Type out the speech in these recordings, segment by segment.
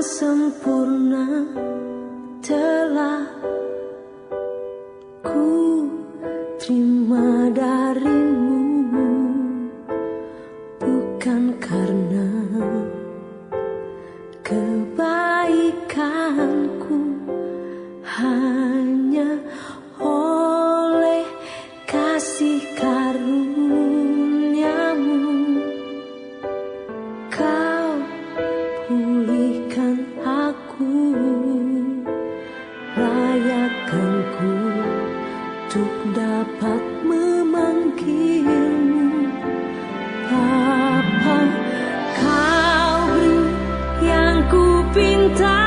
sempurna telah ku terima darimu, bukan karena kebaikanku, hanya oleh kasih karuniamu kau pulihkan aku, layakkanku untuk dapat memanggilmu Bapa. Kau beri yang ku pinta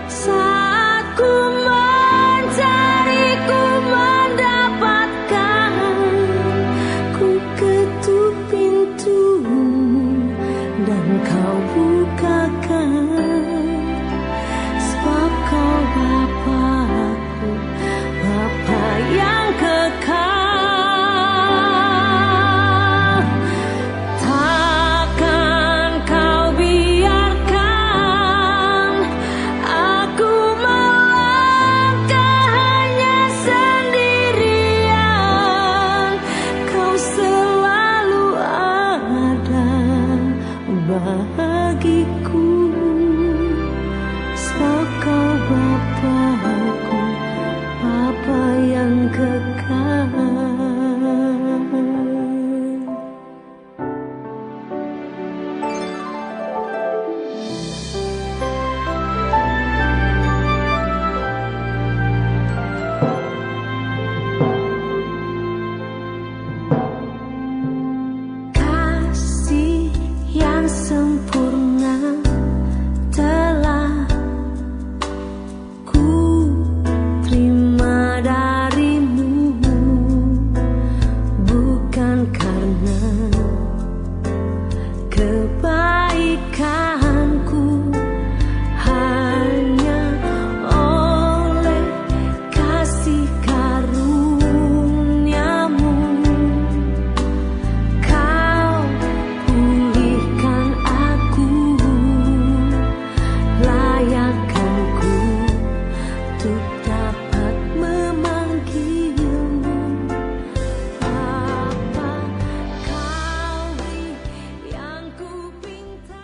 saat ku mencari, ku mendapatkan. Ku ketuk pintumu dan kau bukakan, sebab kau Bapa-Ku, Bapa yang kekal. Takkan kau biarkan aku melangkah hanya sendirian. Kau selalu ada bagiku, sebab kau Bapa-Ku, Bapa yang kekal. Kasih yang sempurna telah ku terima darimu, bukan karena kebaikanku, hanya oleh kasih karuniamu kau pulihkan aku, layakkanku untuk dapat memanggilmu Bapa. Kau beri yang ku pinta.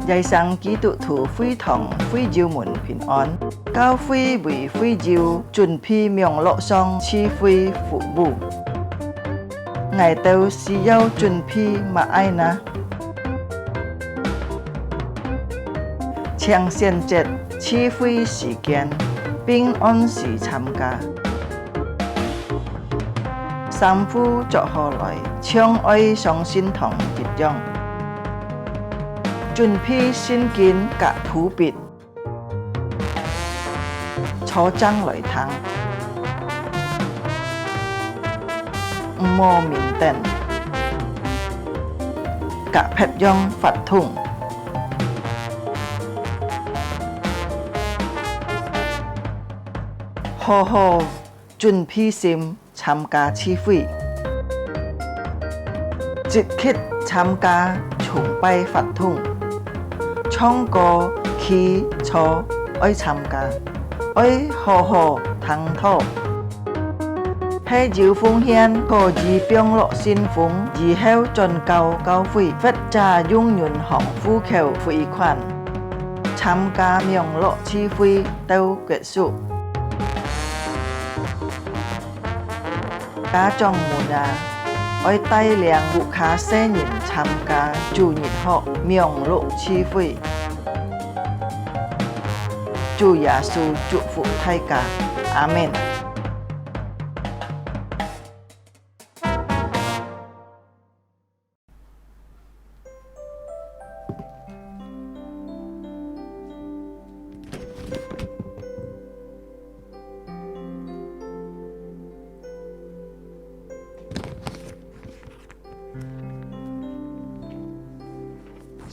耶生基督徒會堂會照門平安，教會為會照準備名錄上賜會服務。我哋是要準備乜嘢呢？請選擇賜會時間並按時參加。三夫作何來，唱愛上心堂一樣。準備聖經及譜別，初章來聽，唔好面等，及培養法通，好好準備心參加聚會，積極參加崇拜法通。唱歌、祈禱愛參加，愛好好聽禱，係照奉獻個以병樂信奉，以後進教教會，佛家永遠行呼求匯款，參加名樂聚會到結束。家長們啊，愛帶領顧客新人參加主日學名樂聚會。主耶穌祝福大家，阿們。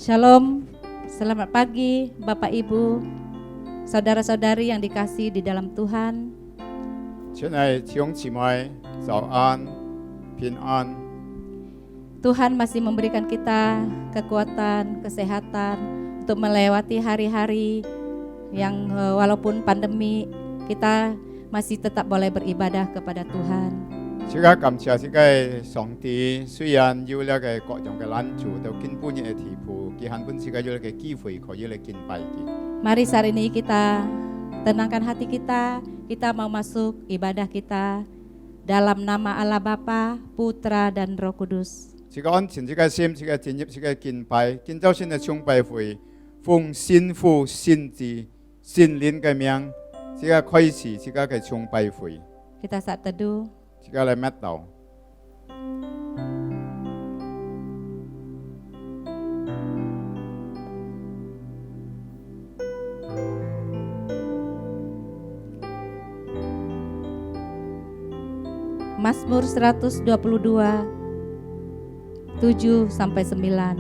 Shalom, selamat pagi Bapak Ibu, saudara-saudari yang dikasihi di dalam Tuhan. 亲爱的弟兄姊妹，早安，平安。Tuhan masih memberikan kita kekuatan, kesehatan untuk melewati hari-hari yang walaupun pandemi kita masih tetap boleh beribadah kepada Tuhan. 即個感謝即個上帝，雖然有了個各種嘅難處，都根本嘅地步，佢根本是個有個機會可以嚟敬拜佢。 Mari saat ini kita tenangkan hati kita mau masuk ibadah kita dalam nama Allah Bapa, Putra dan Roh Kudus. 這個安全，這個心，這個進入，這個敬拜，建造新嘅崇拜會，奉新父、新子、新靈嘅名，這個開始，這個嘅崇拜會， Kita saat teduh. 這個嚟乜道？ Mazmur 122 7-9.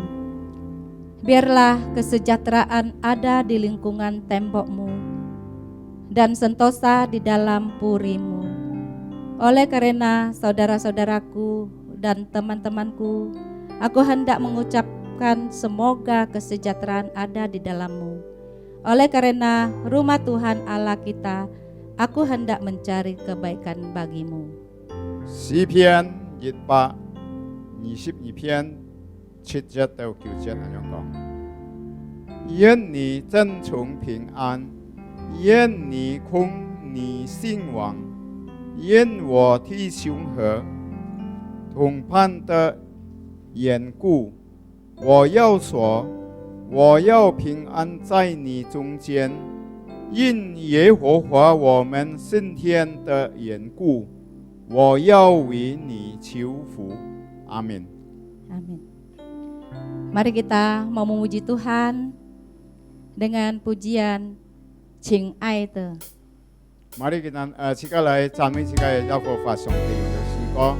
Biarlah kesejahteraan ada di lingkungan tembokmu dan sentosa di dalam purimu. Oleh karena saudara-saudaraku dan teman-temanku, aku hendak mengucapkan semoga kesejahteraan ada di dalammu. Oleh karena rumah Tuhan Allah kita, aku hendak mencari kebaikan bagimu. 詩篇122篇7節到9節咁樣講，願你真從平安，願你空你興旺，願我弟兄和同伴的緣故，我要說，我要平安在你中間，因耶和華我們聖天的緣故。 我要為你求福，阿們。 Amin. Mari kita mau memuji Tuhan dengan pujian Ching Ai Te. Mari kita 自己來讚美自己嘅一個發上帝嘅詩歌。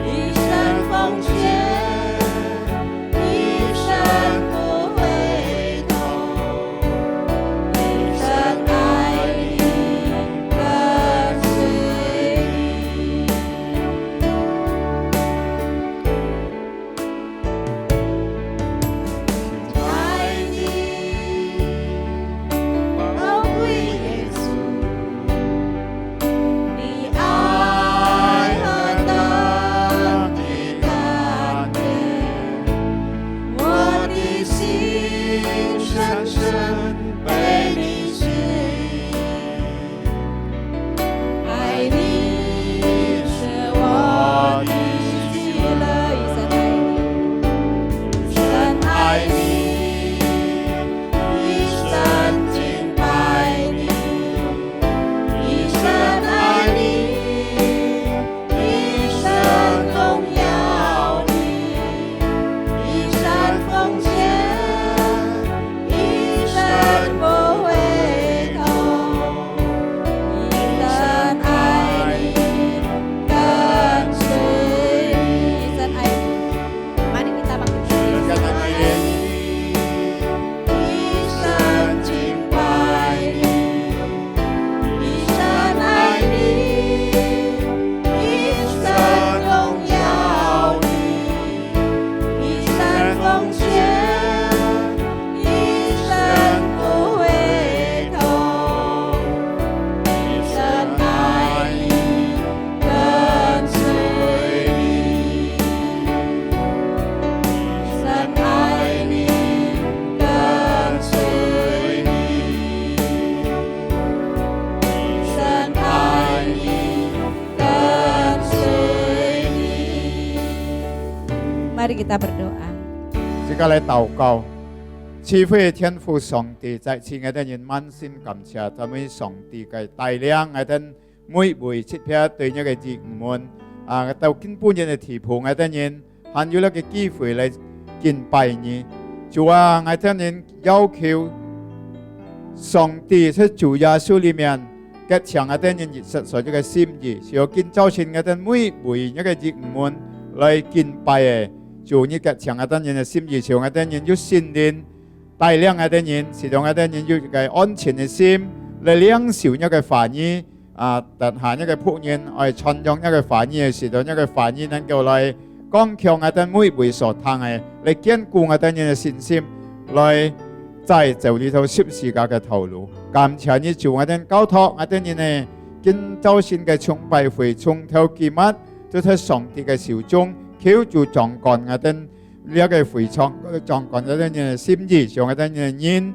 一生奉献，一生 Mari kita berdoa. 即刻嚟禱告，慈悲天父上帝，在此我哋人滿心感謝，咱們上帝嘅帶領，我哋每每切片對呢個節目到根本人嘅地步，我哋人還有一個機會嚟敬拜你。主啊，我哋人要求上帝喺主耶穌裏面嘅強，我哋人實在呢個心意，是要建造成我哋每每呢個節目嚟敬拜嘅。主你嘅強，我哋人嘅心意，是我哋人要信念帶領我哋人，是讓我哋人要一個安全嘅心嚟領受呢個話語。但下一個僕人愛傳揚一個話語，是讓一個話語能夠來剛強我哋每每所聽嘅，嚟堅固我哋人嘅信心，來在走呢條十字架嘅道路。感謝你主，我哋交託我哋人嘅建造性嘅崇拜會，從頭至末都喺上帝嘅手中，求主掌管我哋呢一個會場，掌管我哋人嘅心意，讓我哋人因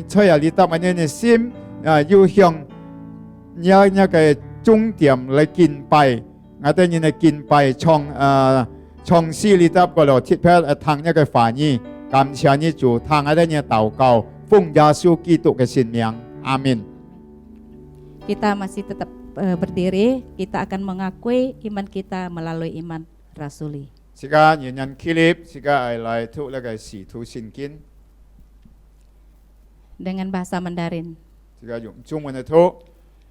吹下你得我哋嘅心要向一個終點嚟敬拜，我哋人嘅敬拜從事你得過來貼片聽一個話語，感謝你主，聽我哋人禱告，奉耶穌基督嘅聖名，阿門。Kita masih tetap berdiri, kita akan mengakui iman kita melalui iman rasuli. 時間人人起立，時間係嚟讀呢個使徒信經， Dengan bahasa Mandarin. 時間用中文嚟讀。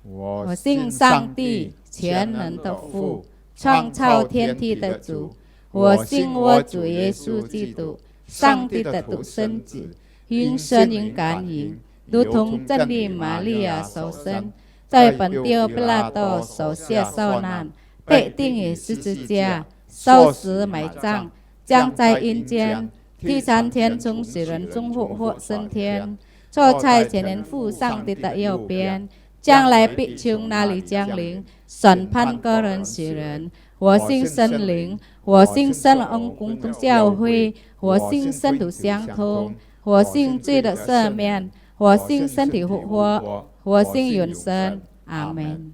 我信上帝全能的父，創造天地的主。我信我主耶穌基督，上帝的獨生子，因生因感應，如同真理瑪利亞受生，在本丟彼拉多手下受難，被釘於十字架，受死埋葬，將在陰間，第三天從死人中復活升天，坐在全能父上帝的右邊。將來必從那裡降臨，審判各人死人。我信聖靈，我信聖恩共同教會，我信聖徒相通，我信罪的赦免，我信身體復活，我信永生。Amin.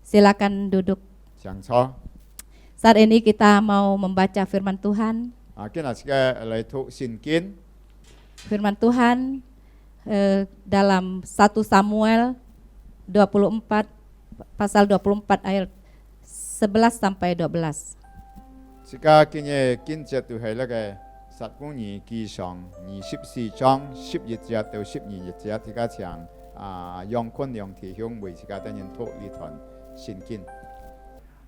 Silakan duduk. Saat ini kita mau membaca firman Tuhan. Firman Tuhan dalam 1 Samuel 24 pasal 24 ayat 11 sampai 12. Jika kini kinjat tu hai lagi 撒母耳記上24章11節到12節，而家將楊坤良弟兄為自家等人讀呢段聖經。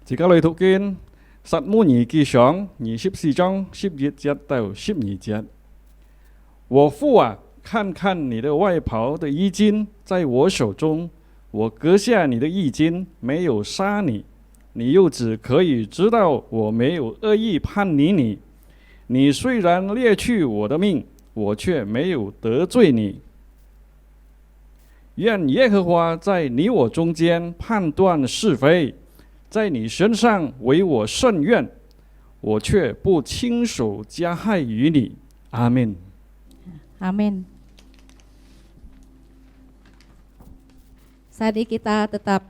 自家嚟讀經，撒母耳記上24章11節到12節。我父啊，看看你的外袍的衣襟在我手中，我割下你的衣襟，沒有殺你，你又只可以知道我沒有惡意叛逆你。你雖然掠去我的命，我卻沒有得罪你。願耶和華在你我中間判斷是非，在你身上為我伸冤，我卻不親手加害於你。阿們。Amin. Saat ini kita tetap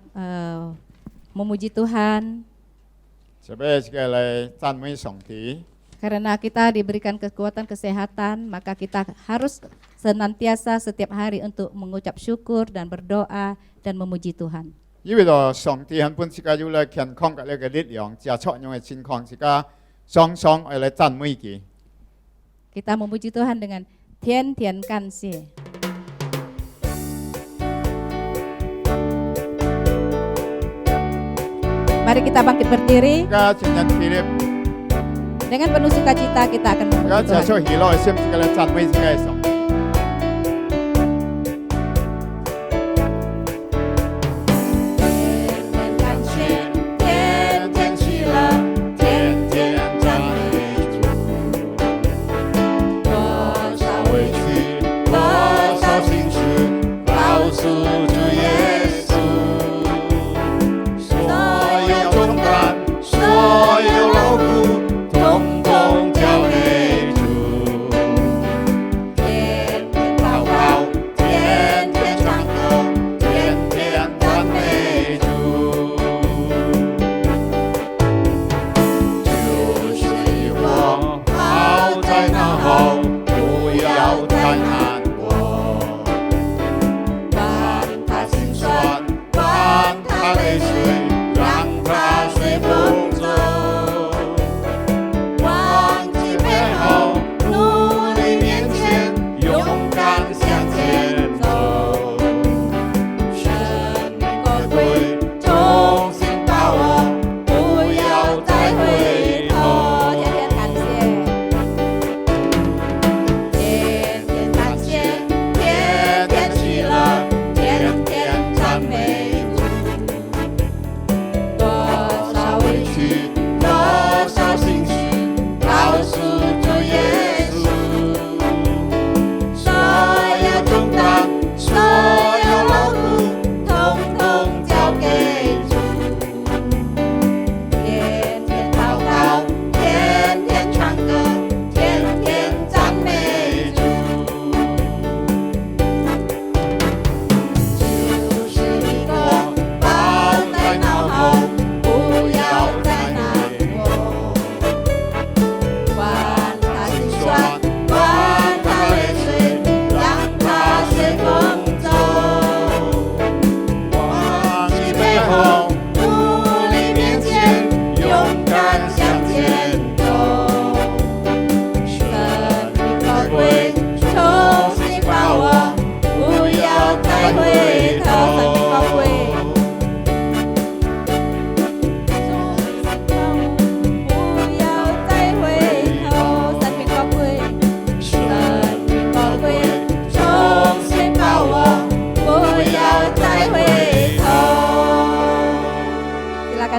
memuji Tuhan. Karena kita diberikan kekuatan kesehatan, maka kita harus senantiasa setiap hari untuk mengucap syukur dan berdoa dan memuji Tuhan. Kita memuji Tuhan dengan Tian Tian Kansi. Mari kita bangkit berdiri. Dengan penuh sukacita kita akan memuji Tuhan.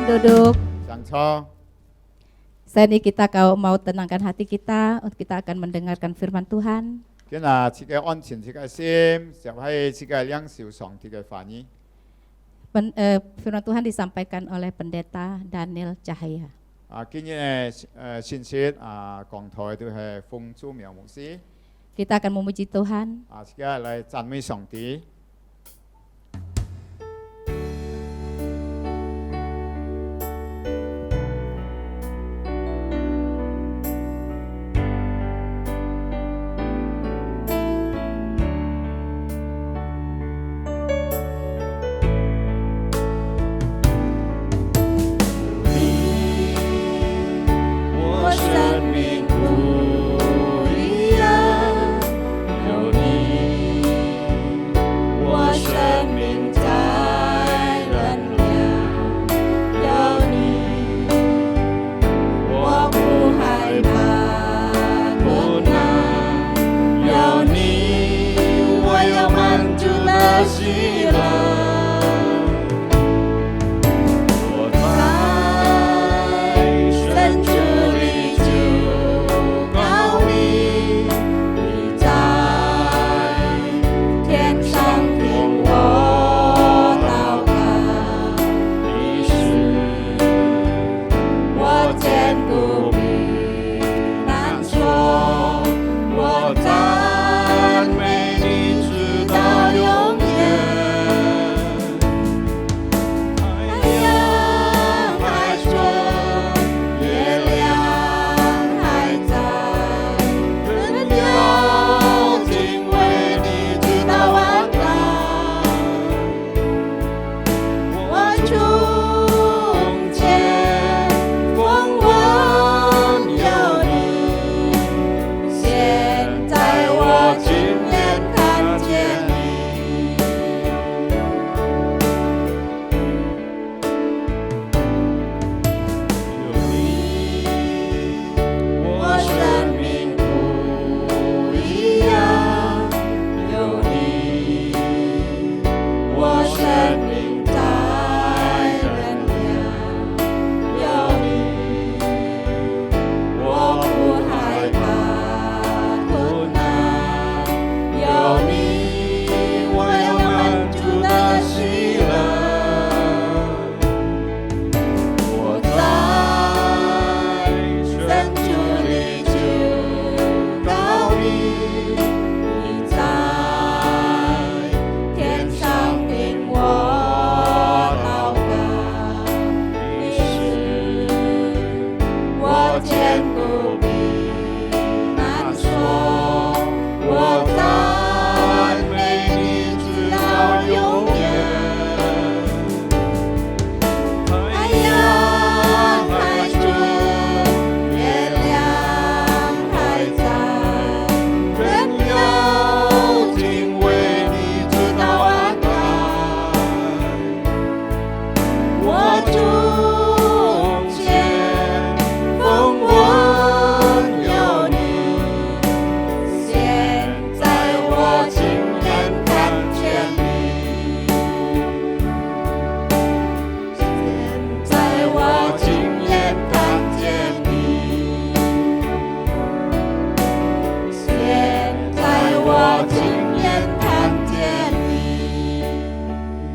duduk. 上车。 Saat ini kita mau tenangkan hati kita, kita akan mendengarkan firman Tuhan. 今日自己安全自己心，就喺自己領受上帝嘅話語。 Firman Tuhan disampaikan oleh Pendeta Daniel Cahaya. 今日嘅信息講台都係馮祖苗牧師。 Kita akan memuji Tuhan. 自己嚟讚美上帝。 我生命不一样，有你，我生命在燃亮，有你，我不害怕困难，有你，我有满足的喜乐。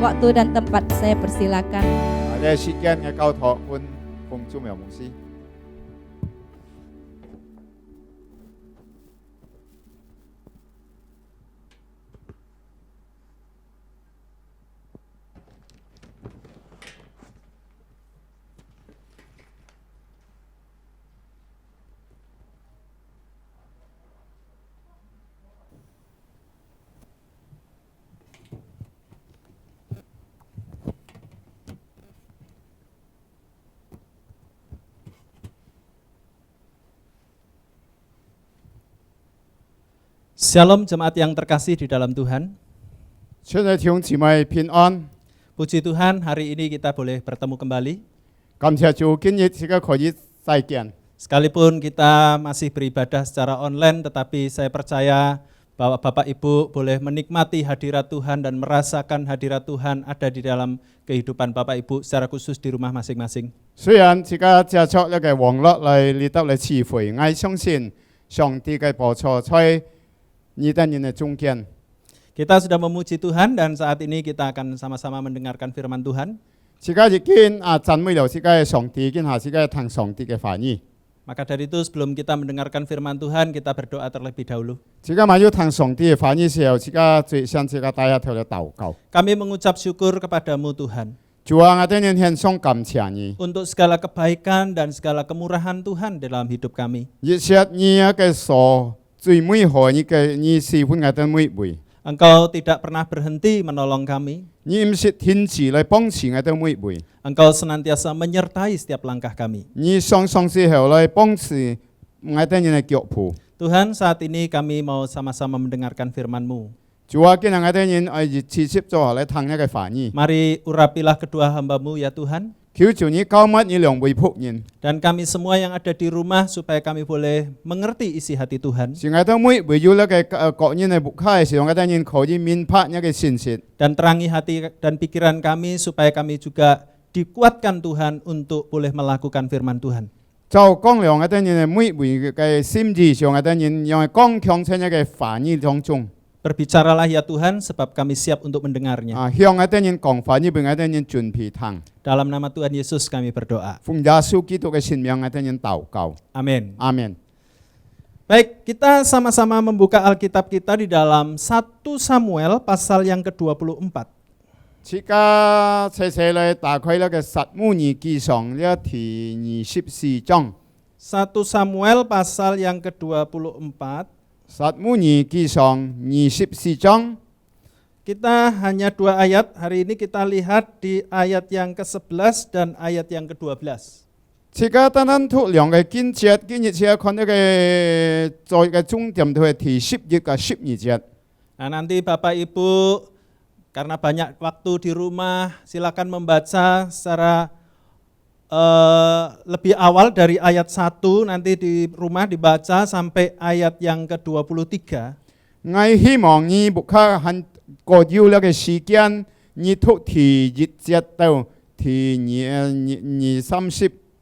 Waktu dan tempat saya persilakan. 呢個時間嘅交託換馮祖苗牧師。 Shalom jemaat yang terkasih di dalam Tuhan. 親愛弟兄姊妹平安， Puji Tuhan hari ini kita boleh bertemu kembali. 感謝主，今日自己可以再見。 Sekalipun kita masih beribadah secara online, tetapi saya percaya bahwa Bapak Ibu boleh menikmati hadirat Tuhan dan merasakan hadirat Tuhan ada di dalam kehidupan Bapak Ibu secara khusus di rumah masing-masing. 雖然自家接觸一個網絡嚟嚟到嚟詞彙，我相信上帝嘅幫助在你哋人嘅中間。 Kita sudah memuji Tuhan dan saat ini kita akan sama-sama mendengarkan firman Tuhan. 自家已經讚美了自家嘅上帝，見下自家聽上帝嘅話語。 Maka dari itu sebelum kita mendengarkan firman Tuhan, kita berdoa terlebih dahulu. 自家咪要聽上帝嘅話語時候，自家最先自家帶一條嘅禱告。 Kami mengucap syukur kepadamu Tuhan 主啊，我哋人獻上感謝你， untuk segala kebaikan dan segala kemurahan Tuhan dalam hidup kami. 熱切你嘅所最美好嘅你喜歡我哋每位， Engkau tidak pernah berhenti menolong kami. 你唔是停止嚟幫持我哋每位， Engkau senantiasa menyertai setiap langkah kami. 你常常時候嚟幫持我哋人嘅腳步。 Tuhan, saat ini kami mau sama-sama mendengarkan firman-Mu. 主啊，見我哋人愛持續做嚟聽一個話語， Mari urapilah kedua hamba-Mu ya Tuhan. 求主你高抹你兩位僕人， Dan kami semua yang ada di rumah supaya kami boleh mengerti isi hati Tuhan. 是我哋每位要一個各人嘅牧開嘅時候，我哋人可以明白一個信息。 Dan terangi hati dan pikiran kami supaya kami juga dikuatkan Tuhan untuk boleh melakukan firman Tuhan. 就講了我哋人每位嘅心智上，我哋人用剛強喺一個話語當中， Berbicaralah ya Tuhan sebab kami siap untuk mendengarnya. 向我哋人講話語，俾我哋人準備聽。 Dalam nama Tuhan Yesus kami berdoa. 奉耶穌基督嘅聖名，我哋人禱告。 Amin. 阿門。 Baik, kita sama-sama membuka Alkitab kita di dalam 1 Samuel pasal yang ke-24. 自家細細嚟打開那個撒母耳記上呢第24章。 1 Samuel pasal yang ke-24. 撒母耳記上24章。 Kita hanya 2 ayat, hari ini kita lihat di ayat yang ke-11 dan ayat yang ke-12. 自家單單讀兩個經節，今日只係看一個在嘅重點都係第11嘅12節。 Nah, nanti Bapak Ibu karena banyak waktu di rumah, silakan membaca secara lebih awal dari ayat 1, nanti di rumah dibaca sampai ayat yang ke-23. 我希望你牧客很過要那個時間，你讀第1節到第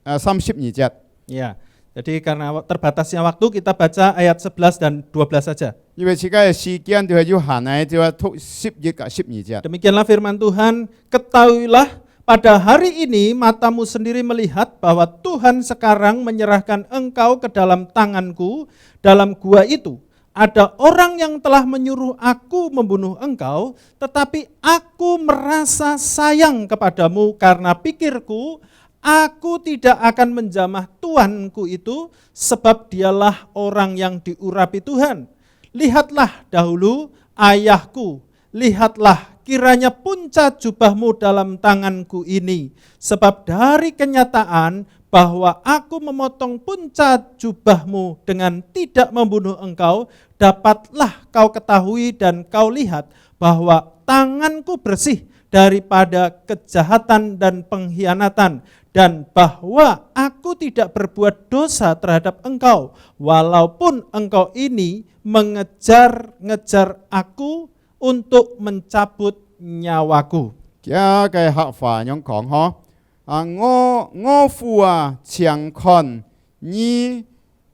32節。 Ya, jadi karena terbatasnya waktu kita baca ayat 11 dan 12 saja. 因為自家嘅時間就係要限喺就係讀11嘅12節。 Demikianlah firman Tuhan, ketahuilah pada hari ini matamu sendiri melihat bahwa Tuhan sekarang menyerahkan engkau ke dalam tanganku dalam gua itu. Ada orang yang telah menyuruh aku membunuh engkau, tetapi aku merasa sayang kepadamu karena pikirku, aku tidak akan menjamah Tuanku itu, sebab dialah orang yang diurapi Tuhan. Lihatlah dahulu ayahku, lihatlah kiranya punca jubahmu dalam tanganku ini, sebab dari kenyataan bahwa aku memotong punca jubahmu dengan tidak membunuh engkau, dapatlah kau ketahui dan kau lihat bahwa tanganku bersih daripada kejahatan dan pengkhianatan, dan bahwa aku tidak berbuat dosa terhadap engkau, walaupun engkau ini mengejar-ngejar aku untuk mencabut nyawaku. 嘅客話咁講嗬，我父啊，常看你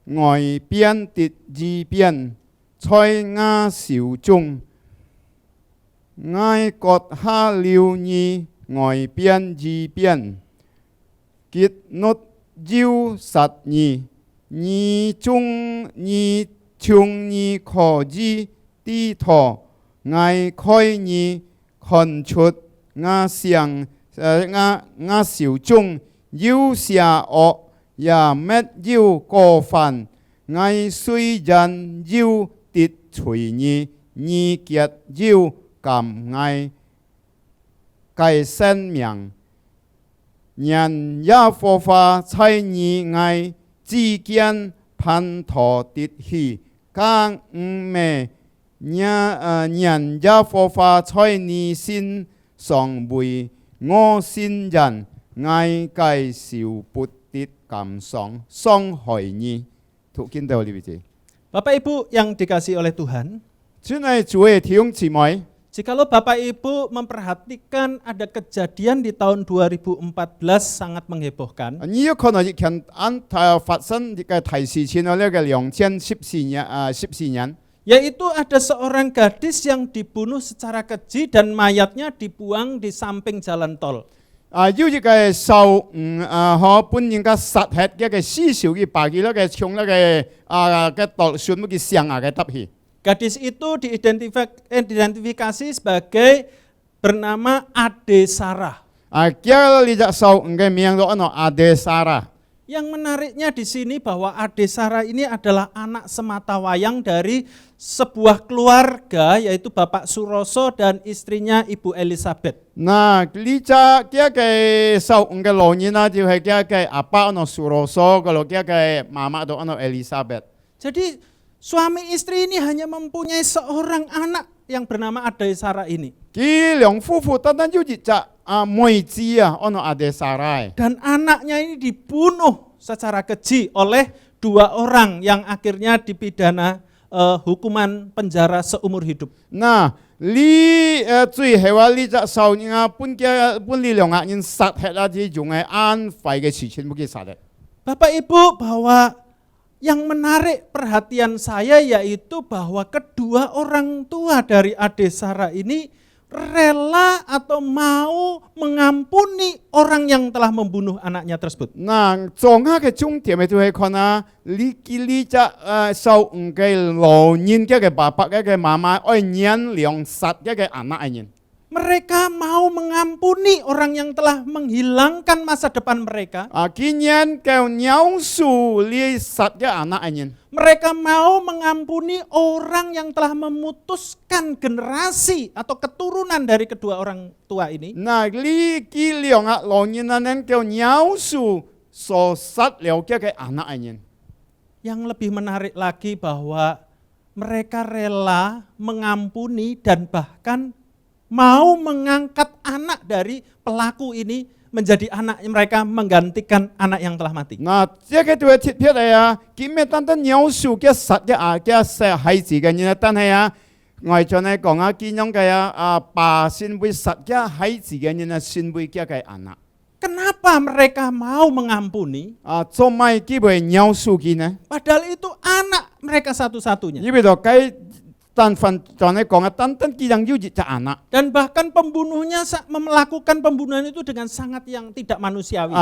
外邊的一邊，在我手中，我割下了你外邊一邊，結諾要殺你，你從你可以低頭。 我開你看出我手中有些惡，也沒有過犯。我雖然要得罪你，你卻要禁我嘅生命。人耶和華在你我之間攀托得起，更唔咩？ 人耶和華在你身上為我先人，我介紹不得感傷害你。讀經到呢邊。 Bapak Ibu yang dikasihi oleh Tuhan, 親愛主嘅弟兄姊妹， Jikalau Bapak Ibu memperhatikan ada kejadian di tahun 2014 sangat menghebohkan. 呢一可能亦近發生嘅提示前呢個2014年， Yaitu ada seorang gadis yang dibunuh secara keji dan mayatnya dibuang di samping jalan tol. 有一個受可本應該殺害一個死少嘅白嘅咧，從那個嘅道船嘅上嘅搭起。 Gadis itu diidentifikasi sebagai bernama Ade Sarah. 叫你隻受嘅名咗阿德莎拉。 Yang menariknya di sini bahwa Ade Sarah ini adalah anak sematawayang dari sebuah keluarga yaitu Bapak Suroso dan istrinya Ibu Elizabeth. 嗱，呢隻嘅受嘅老人啊，就係嘅阿爸安蘇羅索，個嘅媽媽都安 Elizabeth。 Jadi suami istri ini hanya mempunyai seorang anak yang bernama Ade Sarah ini. 佢兩夫婦單單有一隻妹子啊，安阿德莎拉。 Dan anaknya ini dibunuh secara keji oleh dua orang yang akhirnya dipidana hukuman penjara seumur hidup. 嗱，你最後啊，呢隻受人啊，本呢兩個人殺害啊，啲用係安徽嘅事情冇佢殺嘅。 Bapak Ibu, bahwa yang menarik perhatian saya yaitu bahwa kedua orang tua dari Ade Sarah ini rela atau mau mengampuni orang yang telah membunuh anaknya tersebut. 嗱，重要嘅重點就係看啊，呢隻受嘅老人嘅爸爸嘅媽媽愛忍兩殺嘅阿奶人。 Mereka mau mengampuni orang yang telah menghilangkan masa depan mereka. 今年嘅鳥數呢殺嘅阿奶人。 Mereka mau mengampuni orang yang telah memutuskan generasi atau keturunan dari kedua orang tua ini. 嗱，呢兩個老人啊，呢叫鳥數所殺了嘅阿奶人。 Yang lebih menarik lagi bahwa mereka rela mengampuni dan bahkan mau mengangkat anak dari pelaku ini menjadi anak mereka menggantikan anak yang telah mati. 嗱，這個就係特別嚟啊！見咩單單鳥數嘅殺嘅細孩子嘅人，但係啊，外在嚟講啊，見樣嘅爸先會殺嘅孩子嘅人啊，先會嘅阿奶。 Kenapa mereka mau mengampuni? 做咩基本鳥數嘅呢？ Padahal itu anak mereka satu-satunya. 因為就計單份在嚟講啊，單單見樣要一隻阿奶。 Dan bahkan pembunuhnya melakukan pembunuhan itu dengan sangat yang tidak manusiawi.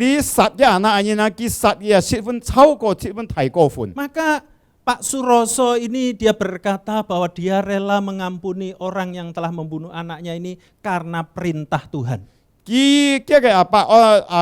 你殺嘅阿奶人啊，佢殺嘅7分超過7分太過分。 Maka Pak Suroso ini dia berkata bahwa dia rela mengampuni orang yang telah membunuh anaknya ini karena perintah Tuhan. 佢嘅阿爸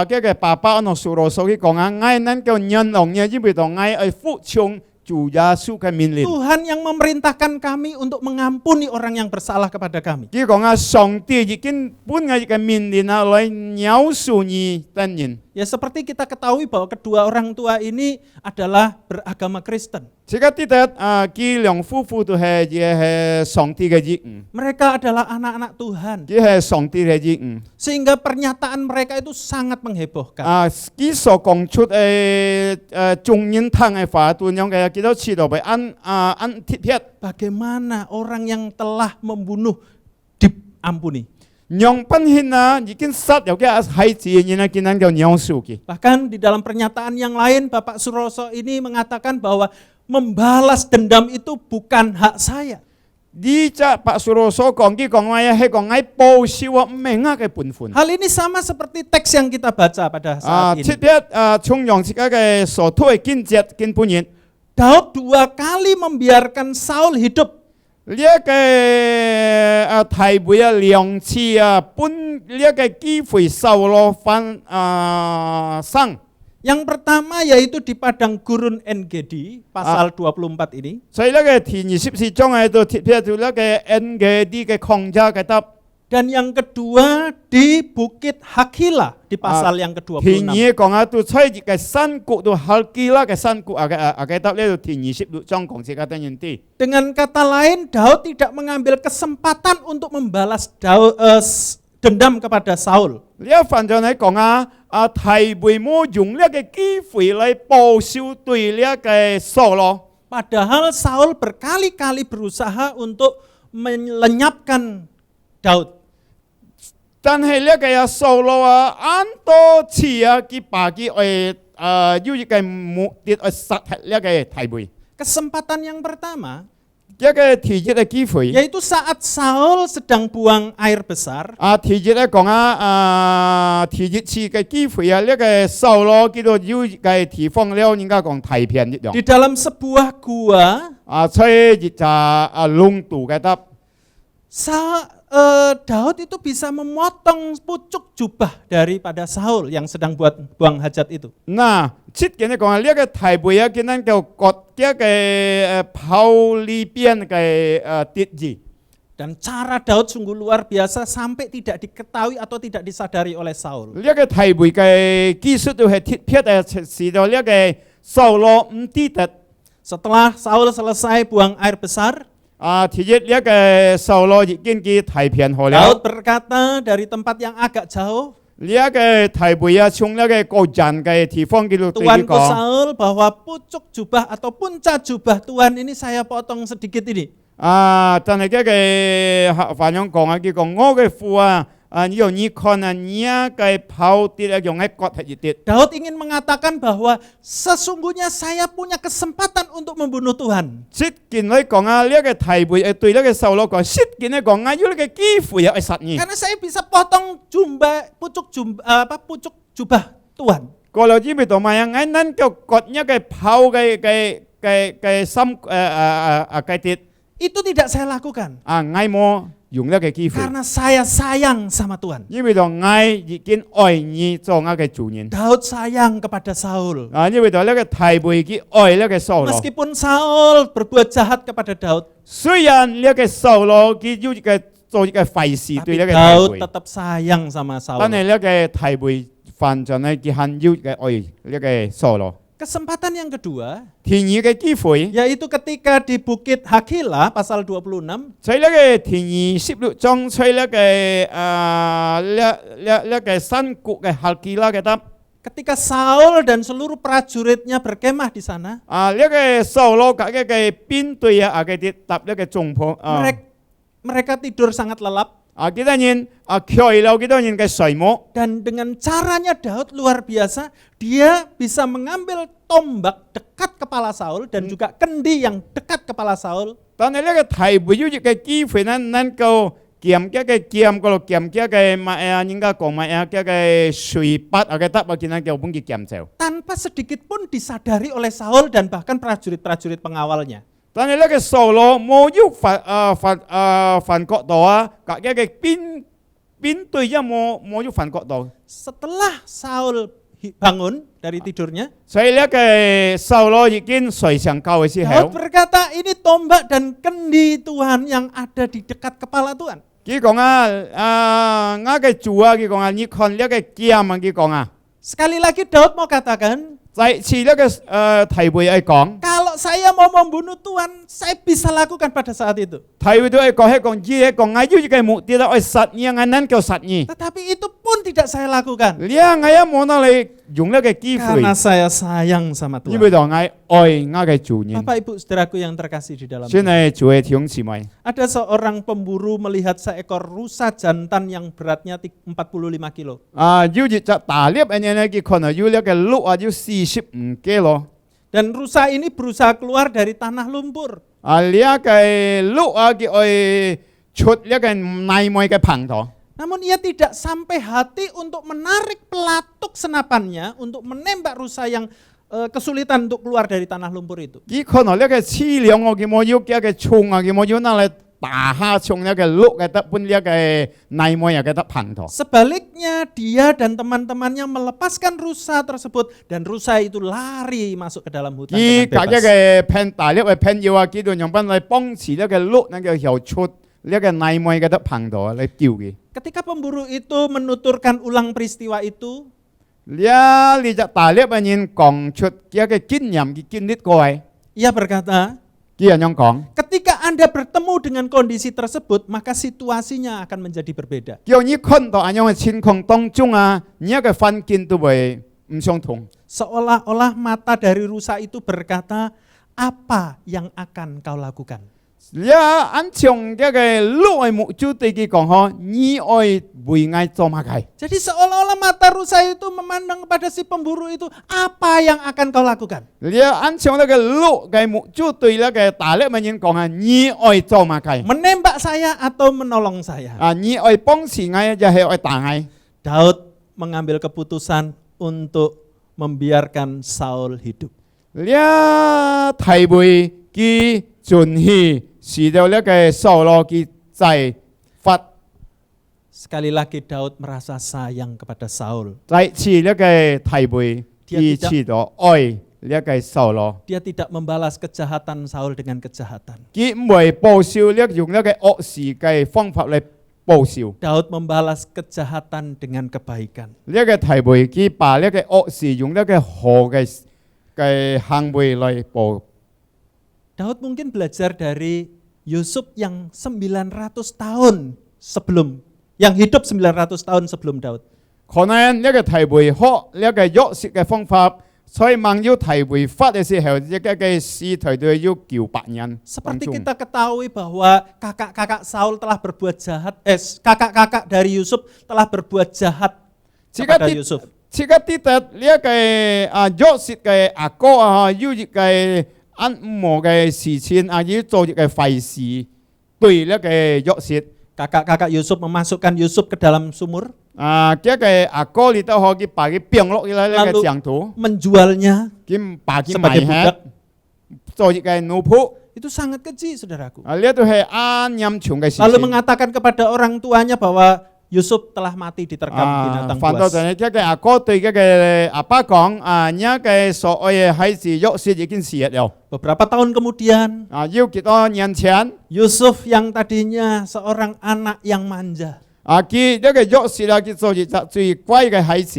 嘅爸爸安蘇羅所講啊，嗌能夠人龍嘅，因為就嗌去服從主耶穌嘅命令。 Tuhan yang memerintahkan kami untuk mengampuni orang yang bersalah kepada kami. 佢講啊，上帝已經本嘅命令啊，來饒恕你等人。 Ya seperti kita ketahui bahwa kedua orang tua ini adalah beragama Kristen. 這個記得佢兩夫婦都係上帝嘅兒女， Mereka adalah anak-anak Tuhan. 佢係上帝嘅兒女。 Sehingga pernyataan mereka itu sangat menghebohkan. 佢所講出眾人聽嘅話，對樣嘅幾多次都被按貼貼。 Bagaimana orang yang telah membunuh diampuni. 讓本獻啊，已經殺咗嘅孩子，然後見能夠饒恕佢。 Bahkan di dalam pernyataan yang lain Bapak Suroso ini mengatakan bahwa membalas dendam itu bukan hak saya. 呢隻白蘇羅所講嘅講話係講喺報銷啊，唔係嘅本分。 Hal ini sama seperti teks yang kita baca pada saat ini. 特別從用自己嘅所推見節見本人。 Daud 2 kali membiarkan Saul hidup. 呢一個提會啊兩次啊，本呢一個機會受羅翻生。 Yang pertama yaitu di padang gurun En-Gedi, pasal 24 ini. 所以呢個第24章喺度貼咗呢個 En-Gedi嘅曠野嘅答。 Dan yang kedua di Bukit Hakila di pasal yang 第 ke-26. 二講啊，到吹嘅山谷到哈基拉嘅山谷嘅答呢度第26章講這個等人啲。 Dengan kata lain, Daud tidak mengambil kesempatan untuk membalas dendam kepada Saul. 呢一份就係講提會冇用呢個機會嚟報銷對呢個掃羅。Padahal Saul berkali-kali berusaha untuk melenyapkan Daud. 但係呢個嘅掃羅啊，按多次啊，佢把佢要一個目的去殺害呢個提貝， Kesempatan yang pertama 一個提議嘅機會。 yaitu saat Saul sedang buang air besar, 提議咧講提議次嘅機會啊，呢個掃羅叫做要嘅地方了，應該講太平一樣。 di dalam sebuah gua, 所以就lonг度嘅得。 Daud itu bisa memotong pucuk jubah daripada Saul yang sedang buang hajat itu. 嗱，即係咧講呢個提貝啊，見到叫割嘅炮裏邊嘅跌字。 Dan cara Daud sungguh luar biasa sampai tidak diketahui atau tidak disadari oleh Saul. 呢個提貝嘅技術都係鐵撇嘅，使到呢個掃羅唔知得。 Setelah Saul selesai buang air besar, 提議呢個掃羅已經嘅太平好了。 Daud berkata dari tempat yang agak jauh, 呢個提貝啊，從呢個高站嘅地方叫做對佢 Tuanku 講。 Saul, bahwa pucuk jubah atau punca jubah Tuhan ini saya potong sedikit ini. 但係嘅反樣講啊，佢講我嘅父啊，用你看啊，你嘅炮跌啊，用喺割係一跌。 Daud ingin mengatakan bahwa sesungguhnya saya punya kesempatan untuk membunuh Tuhan. 即件嚟講啊，呢個提貝對呢個掃羅講，即件嚟講啊，要呢個機會啊，去殺你。 Karena saya bisa potong pucuk jubah Tuhan. 過來之咪同埋啊，我能夠割一個炮嘅心嘅跌。 Itu tidak saya lakukan 我冇用呢個機會， karena saya sayang sama Tuhan. 因為同我已經愛你做我嘅主人。 Daud sayang kepada Saul. 因為同呢個提貝佢愛呢個掃羅。 Meskipun Saul berbuat jahat kepada Daud, 雖然呢個掃羅佢要做一個壞事 tapi 對呢個 Daud 提貝， tetap sayang sama 但 Saul. 係呢個提貝犯咗呢，佢很要嘅愛呢個掃羅。 Kesempatan yang kedua, 第二嘅機會， yaitu ketika di Bukit Hakila pasal 26, 在呢個第26章，在呢個呢個山谷嘅哈基拉嘅得。 ketika Saul dan seluruh prajuritnya berkemah di sana, 呢個掃羅嘅呢個兵隊啊，嘅啲搭呢個帳篷mereka tidur sangat lelap. 幾多人佢有幾多人嘅睡夢。 Dan dengan caranya Daud luar biasa, dia bisa mengambil tombak dekat kepala Saul dan juga kendi yang dekat kepala Saul. 但係呢個提貝要嘅機會呢，能夠劍嘅劍嗰度劍嘅乜啊，應該講乜啊嘅水筆啊嘅得啊，見到叫本嘅劍就。 Tanpa sedikit pun disadari oleh Saul dan bahkan prajurit-prajurit pengawalnya. 但係呢個掃羅冇要犯國度啊，嘅兵隊一冇要犯國度。 Setelah Saul bangun dari tidurnya, 所以呢個掃羅已經睡上覺嘅時 Daud 候， berkata, ini tombak dan kendi Tuhan yang ada di dekat kepala Tuhan. 佢講我嘅主啊，佢講你看呢個劍啊，佢講 Sekali lagi Daud mau katakan, 再次呢個提貝嚟講。 kalau saya mau membunuh Tuhan, saya bisa lakukan pada saat itu. 提會到係講我要一個目的啦，去殺你，我能夠殺你。 Tetapi itu pun tidak saya lakukan. 你我一冇得你用呢個機會， Karena saya sayang sama 因為 Tuhan. 當我愛我嘅主人。 Bapak Ibu Saudaraku yang terkasih di dalam 先 Tuhan. 係主嘅弟兄姊妹。 Ada seorang pemburu melihat seekor rusa jantan yang beratnya 45 kilo. 要一隻大獵人呢，佢可能要呢個鹿啊，要45 kilo。 Dan rusa ini berusaha keluar dari tanah lumpur. 呢個鹿啊，佢愛出呢個內外嘅棚度。 Namun ia tidak sampai hati untuk menarik pelatuk senapannya untuk menembak rusa yang kesulitan untuk keluar dari tanah lumpur itu. 佢可能呢個飼料我佢冇要嘅蟲啊，佢冇要拿嚟打下從呢個鹿嘅得搬呢個內外嘅得棚度。 Sebaliknya dia dan teman-temannya melepaskan rusa tersebut dan rusa itu lari masuk ke dalam hutan 依 dengan 隔一 bebas. 個片大粒嘅片要啊，幾度用翻嚟幫持呢個鹿，能夠游出呢個內外嘅得棚度嚟叫嘅。 Ketika pemburu itu menuturkan ulang peristiwa itu, 呢隻大粒嘅人講出一個經驗嘅經歷過嚟， ia berkata, 啲人咁講， ketika Anda bertemu dengan kondisi tersebut, maka situasinya akan menjadi berbeda. 叫你看到咁樣嘅情況當中啊，你一個環境都會唔相同。 Seolah-olah mata dari rusa itu berkata, apa yang akan kau lakukan? 了按像这个鹿的目睭对佢講吼，你愛為愛做乜嘅？ Jadi seolah-olah mata rusa itu memandang kepada si pemburu itu, apa yang akan kau lakukan? 了按像那個鹿嘅目睭對那個大力嘅人講啊，你愛做乜嘅？ Menembak saya atau menolong saya? 啊，你愛幫持愛，就係愛打愛。 Daud mengambil keputusan untuk membiarkan Saul hidup. 了提會佢盡氣，使到那個掃羅佢再發 Sekali lagi Daud merasa sayang kepada Saul. 再次那個提會，佢知道愛那個掃羅， Dia tidak membalas kejahatan Saul dengan kejahatan. 佢唔會報仇，咧用那個惡事嘅方法嚟報仇。 Daud membalas kejahatan dengan kebaikan. 呢個提會，佢把呢個惡事用呢個好嘅行為嚟報。 Daud mungkin belajar dari Yusuf yang 900 tahun sebelum, yang hidup 900 tahun sebelum Daud. 可能呢個提會學呢個約瑟嘅方法，所以孟要提會發嘅時候，呢個嘅使徒都要叫白人。 Seperti kita ketahui bahwa kakak-kakak Saul telah berbuat jahat, kakak-kakak dari Yusuf telah berbuat jahat kepada Yusuf. 即刻啲特呢一個約瑟嘅阿哥啊，要一個按摩嘅事情啊，要做一個壞事，對呢個約瑟。 Kakak-kakak Yusuf memasukkan Yusuf ke dalam sumur, 這個阿哥你都可以把佢變落去呢個牆頭， menjualnya 佢把佢 sebagai 賣 budak. 做一個奴僕。 Itu sangat keji, saudaraku. 呢都係啱陰長嘅事 Lalu 情。 mengatakan kepada orang tuanya bahwa Yusuf telah mati diterkam binatang 反到 buas. 就係這個阿哥對這個阿爸講呢個所愛嘅孩子約瑟已經死了。 Beberapa tahun kemudian, 要幾多年前 Yusuf yang tadinya seorang anak yang manja, 佢呢個約瑟佢做一隻最乖嘅孩子。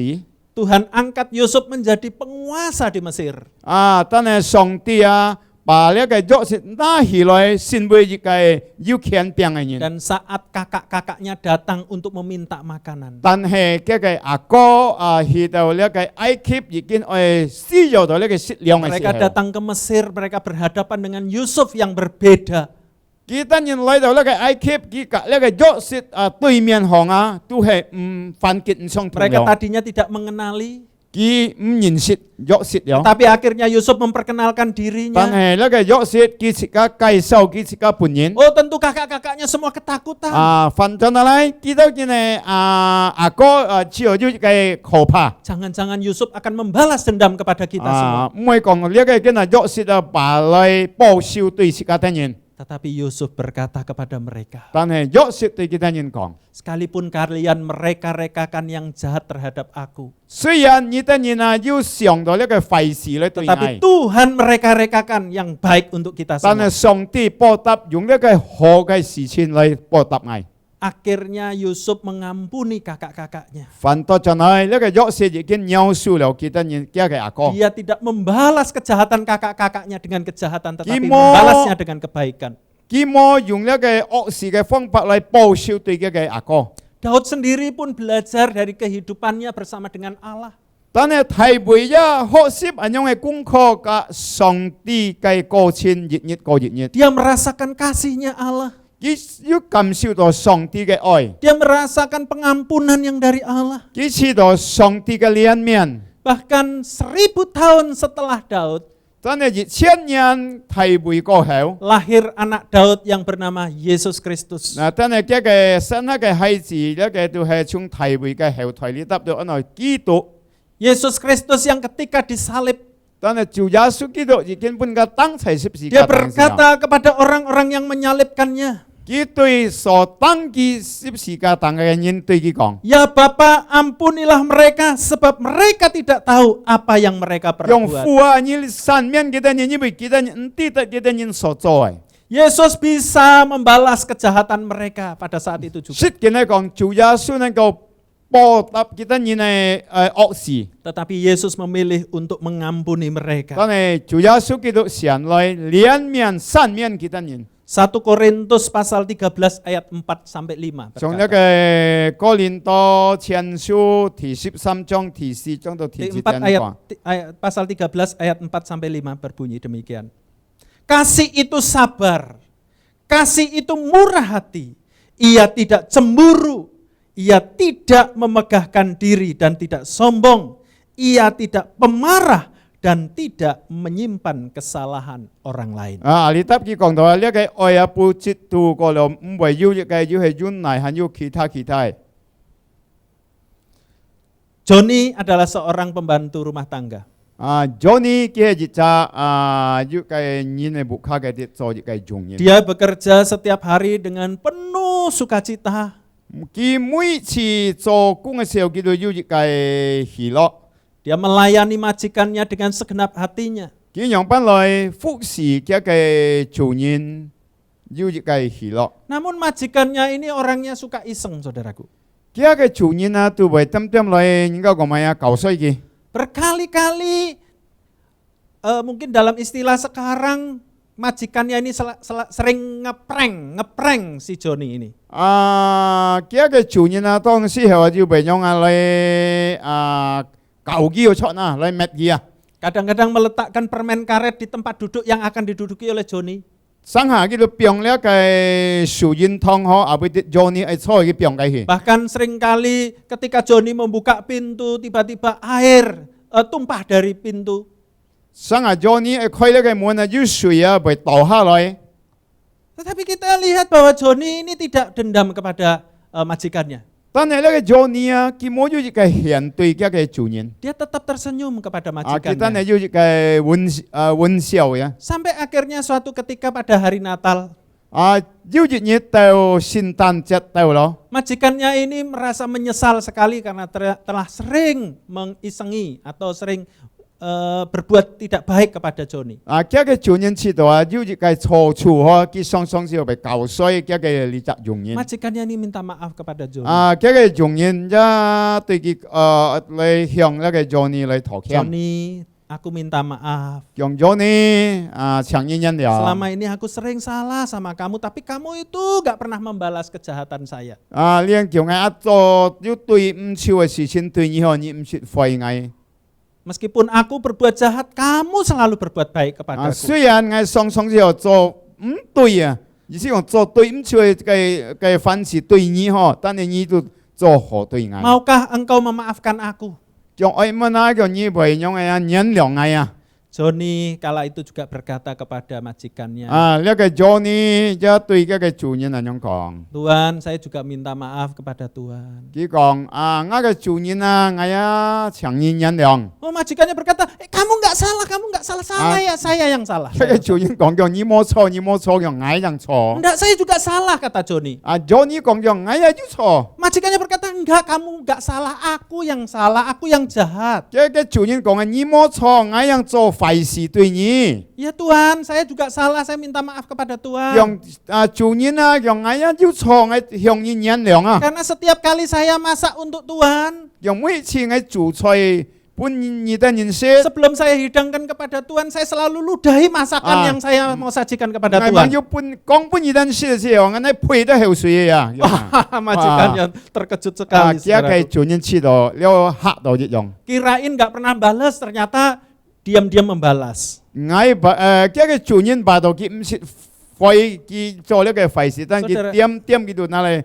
Tuhan angkat Yusuf menjadi penguasa di Mesir. 但係上帝把呢個約瑟拿起來，成為一個有權柄嘅人。 Dan saat kakak-kakaknya datang untuk meminta makanan, 但係這個阿哥去到呢個埃及已經需要到呢個食糧嘅 mereka 時候， datang ke Mesir, mereka berhadapan dengan Yusuf yang berbeda. 佢當然來到呢個埃及，佢隔呢個約瑟對面行都係唔犯結唔相同 Mereka 了。 tadinya tidak mengenali, 佢唔認識約瑟了。 tapi akhirnya Yusuf memperkenalkan 但 dirinya. 係呢個約瑟佢自家介紹佢自家本人。 Oh, tentu kakak-kakaknya semua ketakutan. 反正嚟見到見阿哥只有一個可怕。 Jangan-jangan Yusuf akan membalas dendam kepada kita semua. 唔會講呢個跟約瑟把來報仇對自家的人。 Tetapi Yusuf berkata kepada mereka, 但係約瑟對其他人講。 sekalipun kalian mereka-rekakan yang jahat terhadap aku, 雖然你的人要想到呢個壞事嚟對 tetapi 愛， Tuhan mereka-rekakan yang baik untuk kita 但係 semua. 上帝報答用呢個好嘅事情嚟報答愛。 Akhirnya Yusuf mengampuni kakak-kakaknya. 反倒就係呢個約瑟已經饒恕了其他人家嘅阿哥。 Dia tidak membalas kejahatan kakak-kakaknya dengan kejahatan, tetapi Kimo. membalasnya dengan kebaikan. 佢冇用呢個惡事嘅方法嚟報仇對佢嘅阿哥。 Daud sendiri pun belajar dari kehidupannya bersama dengan Allah. 但係提會學習咁樣嘅功課嘅上帝嘅過程日日過日日， Dia merasakan kasihnya Allah. 佢要感受到上帝嘅愛， Dia merasakan pengampunan yang dari Allah. 佢知道上帝嘅憐憫。 Bahkan 1000 tahun setelah Daud, 但係1000年提會過後， lahir anak Daud yang bernama Yesus Kristus. 但係這個生下嘅孩子，呢個都係從提會嘅後台裏得到安內基督。 Yesus Kristus yang ketika disalib, 但係主耶穌基督已經本個當在十字 dia 架當時候， berkata kepada orang-orang yang menyalibkannya, 佢對所當記十字架當嘅人對佢講： "Ya Bapa, ampunilah mereka sebab mereka tidak tahu apa yang mereka 用 perbuat." 父啊，你赦免佢哋人，因為佢哋人唔知道佢哋人所做嘅。 Yesus bisa membalas kejahatan mereka pada saat itu juga. 實際嚟講，主耶穌能夠報答佢哋人嘅惡事， Tetapi Yesus memilih untuk mengampuni mereka. 但係主耶穌基督上來憐憫赦免佢哋人。 1 Korintus pasal 13 ayat 4 sampai 5 從 berkata, 一個哥林多前書第13章第4章到第 di 7 4 章 ayat, 講。 pasal 13 ayat 4 sampai 5 berbunyi demikian. Kasih itu sabar. Kasih itu murah hati. Ia tidak cemburu. Ia tidak memegahkan diri dan tidak sombong. Ia tidak pemarah dan tidak menyimpan kesalahan orang lain. Alkitab 佢講到呢個愛啊，不嫉妒過了，唔為要呢個要係忍耐，還有其他。 Joni adalah seorang pembantu rumah tangga. Johnny 佢係一隻要個人嘅部下嘅啲做一個工人。 Dia bekerja setiap hari dengan penuh sukacita. 佢每次做工嘅時候，佢都要一個喜樂。 Dia melayani majikannya dengan segenap hatinya. 佢用本來服侍佢嘅主人，要一個喜樂。 Namun majikannya ini orangnya suka iseng, saudaraku. 佢嘅主人啊，都會點來應該講咩啊？搞衰佢。 Berkali-kali, mungkin dalam istilah sekarang, majikannya ini sering ngeprank si Joni ini. 佢嘅主人啊，當時候就被用來搞佢出嗱，來滅佢啊。 Kadang-kadang meletakkan permen karet di tempat duduk yang akan diduduki oleh Joni. 上下佢都變了個樹蔭湯河，後邊啲 Johnny 係錯佢變佢去。 Bahkan seringkali ketika Joni membuka pintu, tiba-tiba air tumpah dari pintu. 上下 Johnny 係開了個門啊，有水啊，被倒下來。 Tetapi kita lihat bahwa Joni ini tidak dendam kepada majikannya. 但係呢個 Johnny 啊，佢冇要一個獻對佢嘅主人。 Dia tetap tersenyum kepada 佢真係 majikannya. 要一個溫笑呀。 Sampai akhirnya suatu ketika pada hari Natal, 要一日到聖誕節到咯。 majikannya ini merasa menyesal sekali karena telah sering mengisengi atau sering berbuat tidak baik kepada Joni. 佢嘅主人知道啊，要一個錯處嗬，佢雙之後被搞衰，佢嘅利責用人。 Majikannya ini minta maaf kepada Joni. 佢嘅用人一對佢嚟向呢個 Johnny 嚟道歉。 Joni, aku minta maaf. 用 Johnny 強忍忍了。 Selama ini aku sering salah sama kamu, tapi kamu itu gak pernah membalas kejahatan saya. 你叫我做要對唔少嘅事情對你好，你唔説悔我。 Meskipun aku berbuat jahat, kamu selalu berbuat baik kepadaku. 雖然我雙之後做唔對啊，而是我做對唔少嘅反事對你好，但係你都做好對我。 Maukah engkau memaafkan aku? 用愛乜啊？叫你為用嘅原諒我啊！ Joni kala itu juga berkata kepada majikannya, 呢個 Johnny 一對嗰個主人咁樣講。 Tuhan, saya juga minta maaf kepada Tuhan. 佢講我嘅主人啊，我要強忍原諒。 Oh, majikannya berkata, kamu nggak salah, salah ya, saya yang salah. 呢個主人講叫你冇錯，叫我樣錯。 Enggak, saya juga salah, kata Joni. Johnny 講叫我有錯。 Majikannya berkata, enggak, kamu nggak salah, aku yang salah, aku yang jahat. 呢個主人講你冇錯，我樣做壞事對你。 Ya Tuhan, saya juga salah, saya minta maaf kepada Tuhan. 讓主人啊，讓我有錯，我向你原諒啊。 Karena setiap kali saya masak untuk Tuhan, 讓每次我煮菜本你的人食， sebelum saya hidangkan kepada Tuhan, saya selalu ludahi masakan yang saya mau sajikan kepada 我 Tuhan. 要講本你的人食嘅時候，我配得口水啊。 Majikannya terkejut 啊， sekali. 而家嘅 saudaraku. 主人知道，了嚇到一樣。 Kirain nggak pernah balas, ternyata diam-diam membalas. 而家嘅主人把到佢唔識廢，佢做呢個壞事，但佢 Saudara- 點佢都拿嚟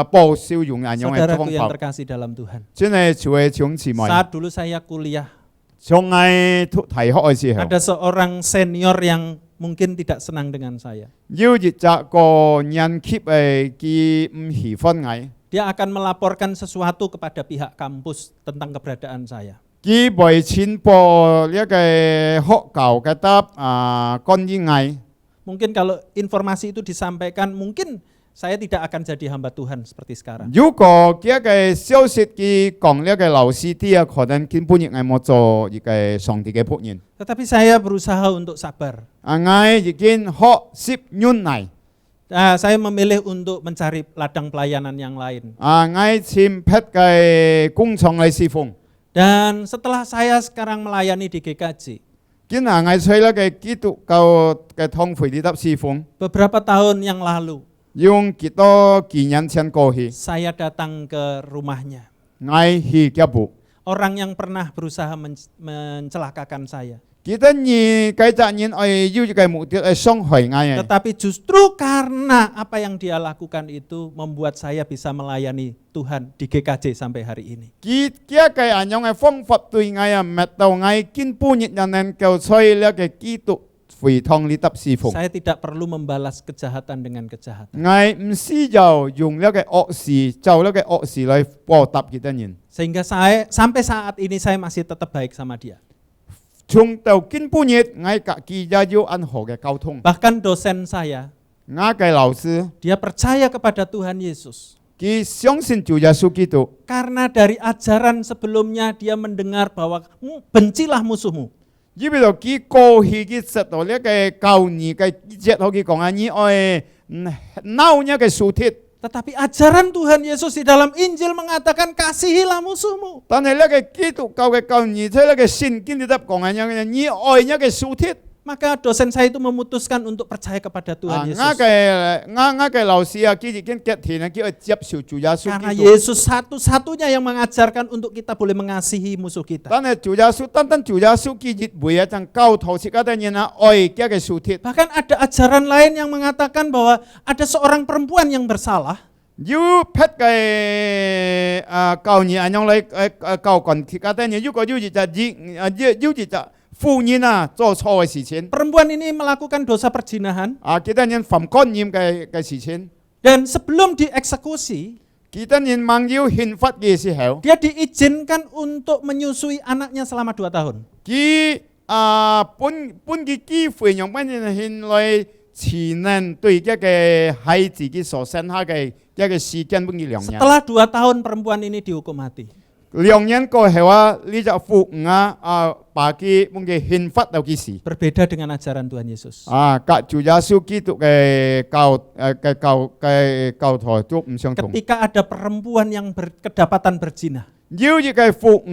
報笑容眼用嘅 Saudaraku 方 yang 法， terkasih dalam Tuhan. 真係做嘅種姊妹。 Saat dulu saya kuliah, 從我提學嘅時候， ada seorang senior yang mungkin tidak senang dengan saya. 要一隻個人級嘅佢唔喜歡我， Dia akan melaporkan sesuatu kepada pihak kampus tentang keberadaan saya. 佢會傳播呢個學校嘅關於我。 Mungkin kalau informasi itu disampaikan, mungkin saya tidak akan jadi hamba Tuhan seperti sekarang. 如果呢個消息佢講呢個老師啲啊，可能根本亦係冇做呢個上帝嘅僕人。 Tetapi saya berusaha untuk sabar. 我已經學10年嚟。 Saya memilih untuk mencari ladang pelayanan yang lain. 我簽批嘅工廠嚟侍奉。 Dan setelah saya sekarang melayani di GKJ, 今日我吹咗嘅基督教嘅堂會啲侍奉， beberapa tahun yang lalu, 用幾多幾年前過去， saya datang ke rumahnya. 我去腳步。 Orang yang pernah berusaha mencelakakan saya. Kita ni kaita nyin oi yu kai mục tiêu oi song hoi ngai. Tetapi justru karena apa yang dia lakukan itu membuat saya bisa melayani Tuhan di GKJ sampai hari ini. Kia kai anyong ai phong pháp tui ngai mat tau ngai kin pu nyit nan kau choi le kai ki tu fui thong li tap si phong. Saya tidak perlu membalas kejahatan dengan kejahatan. Ngai msi jau yung le kai ok si, jau le kai ok si lai po tap kita nyin. Sehingga saya sampai saat ini saya masih tetap baik sama dia. Chung tau kin pu nyit ngai ka ki ja yu an ho kai kau thong. Bahkan dosen saya, Ngai kai lao sư dia percaya kepada Tuhan Yesus. ki xiong sin Chủ Giêsu Kitô. Karena dari ajaran sebelumnya dia mendengar bahwa bencilah musuhmu. Như bây giờ ki cô hi ki sat do le kai kau ni kai jet ho ki kong ani oi nau nya kai su thit. Tetapi ajaran Tuhan Yesus di dalam Injil mengatakan kasihilah musuhmu. Tan le kai ki tu kau ni the le kai sin kin di tap kong ani ni oi nya kai su thit. Maka dosen saya itu memutuskan untuk percaya kepada Tuhan Yesus. Nga kai lao si ki kin ket thi na ki jiap su Chủ Giêsu Karena Kitô. Yesus satu-satunya yang mengajarkan untuk kita boleh mengasihi musuh kita. Tan Chủ Giêsu Chủ Giêsu ki jit bui chang kau tho si ka da ni na oi kia kai su thit. Bahkan ada ajaran lain yang mengatakan bahwa ada seorang perempuan yang bersalah. Yu pet kai kau ni anyong lai kau kon ki ka da ni yu ko yu ji ja ji yu ji ja phu ni na zo cho si chen. Perempuan ini melakukan dosa perzinahan Kita nyen pham kon nyim kai si chen. dan sebelum dieksekusi, Kita nyen mang yu hin fat ge si heo. dia diizinkan untuk menyusui anaknya selama 2 tahun. Ki pun ki fui nyong ban hin lai chi nan dui kia ke hai zi ki so san ha ke kia ke si kian pun ki 2 年. Setelah 2 tahun perempuan ini dihukum mati. 2 年過後啊，呢只父把佢mun嘅憲法到幾時？ Berbeda dengan ajaran Tuhan Yesus. 隔主耶穌基督嘅教徒都唔相同。 Ketika ada perempuan yang kedapatan berzina, 要呢個父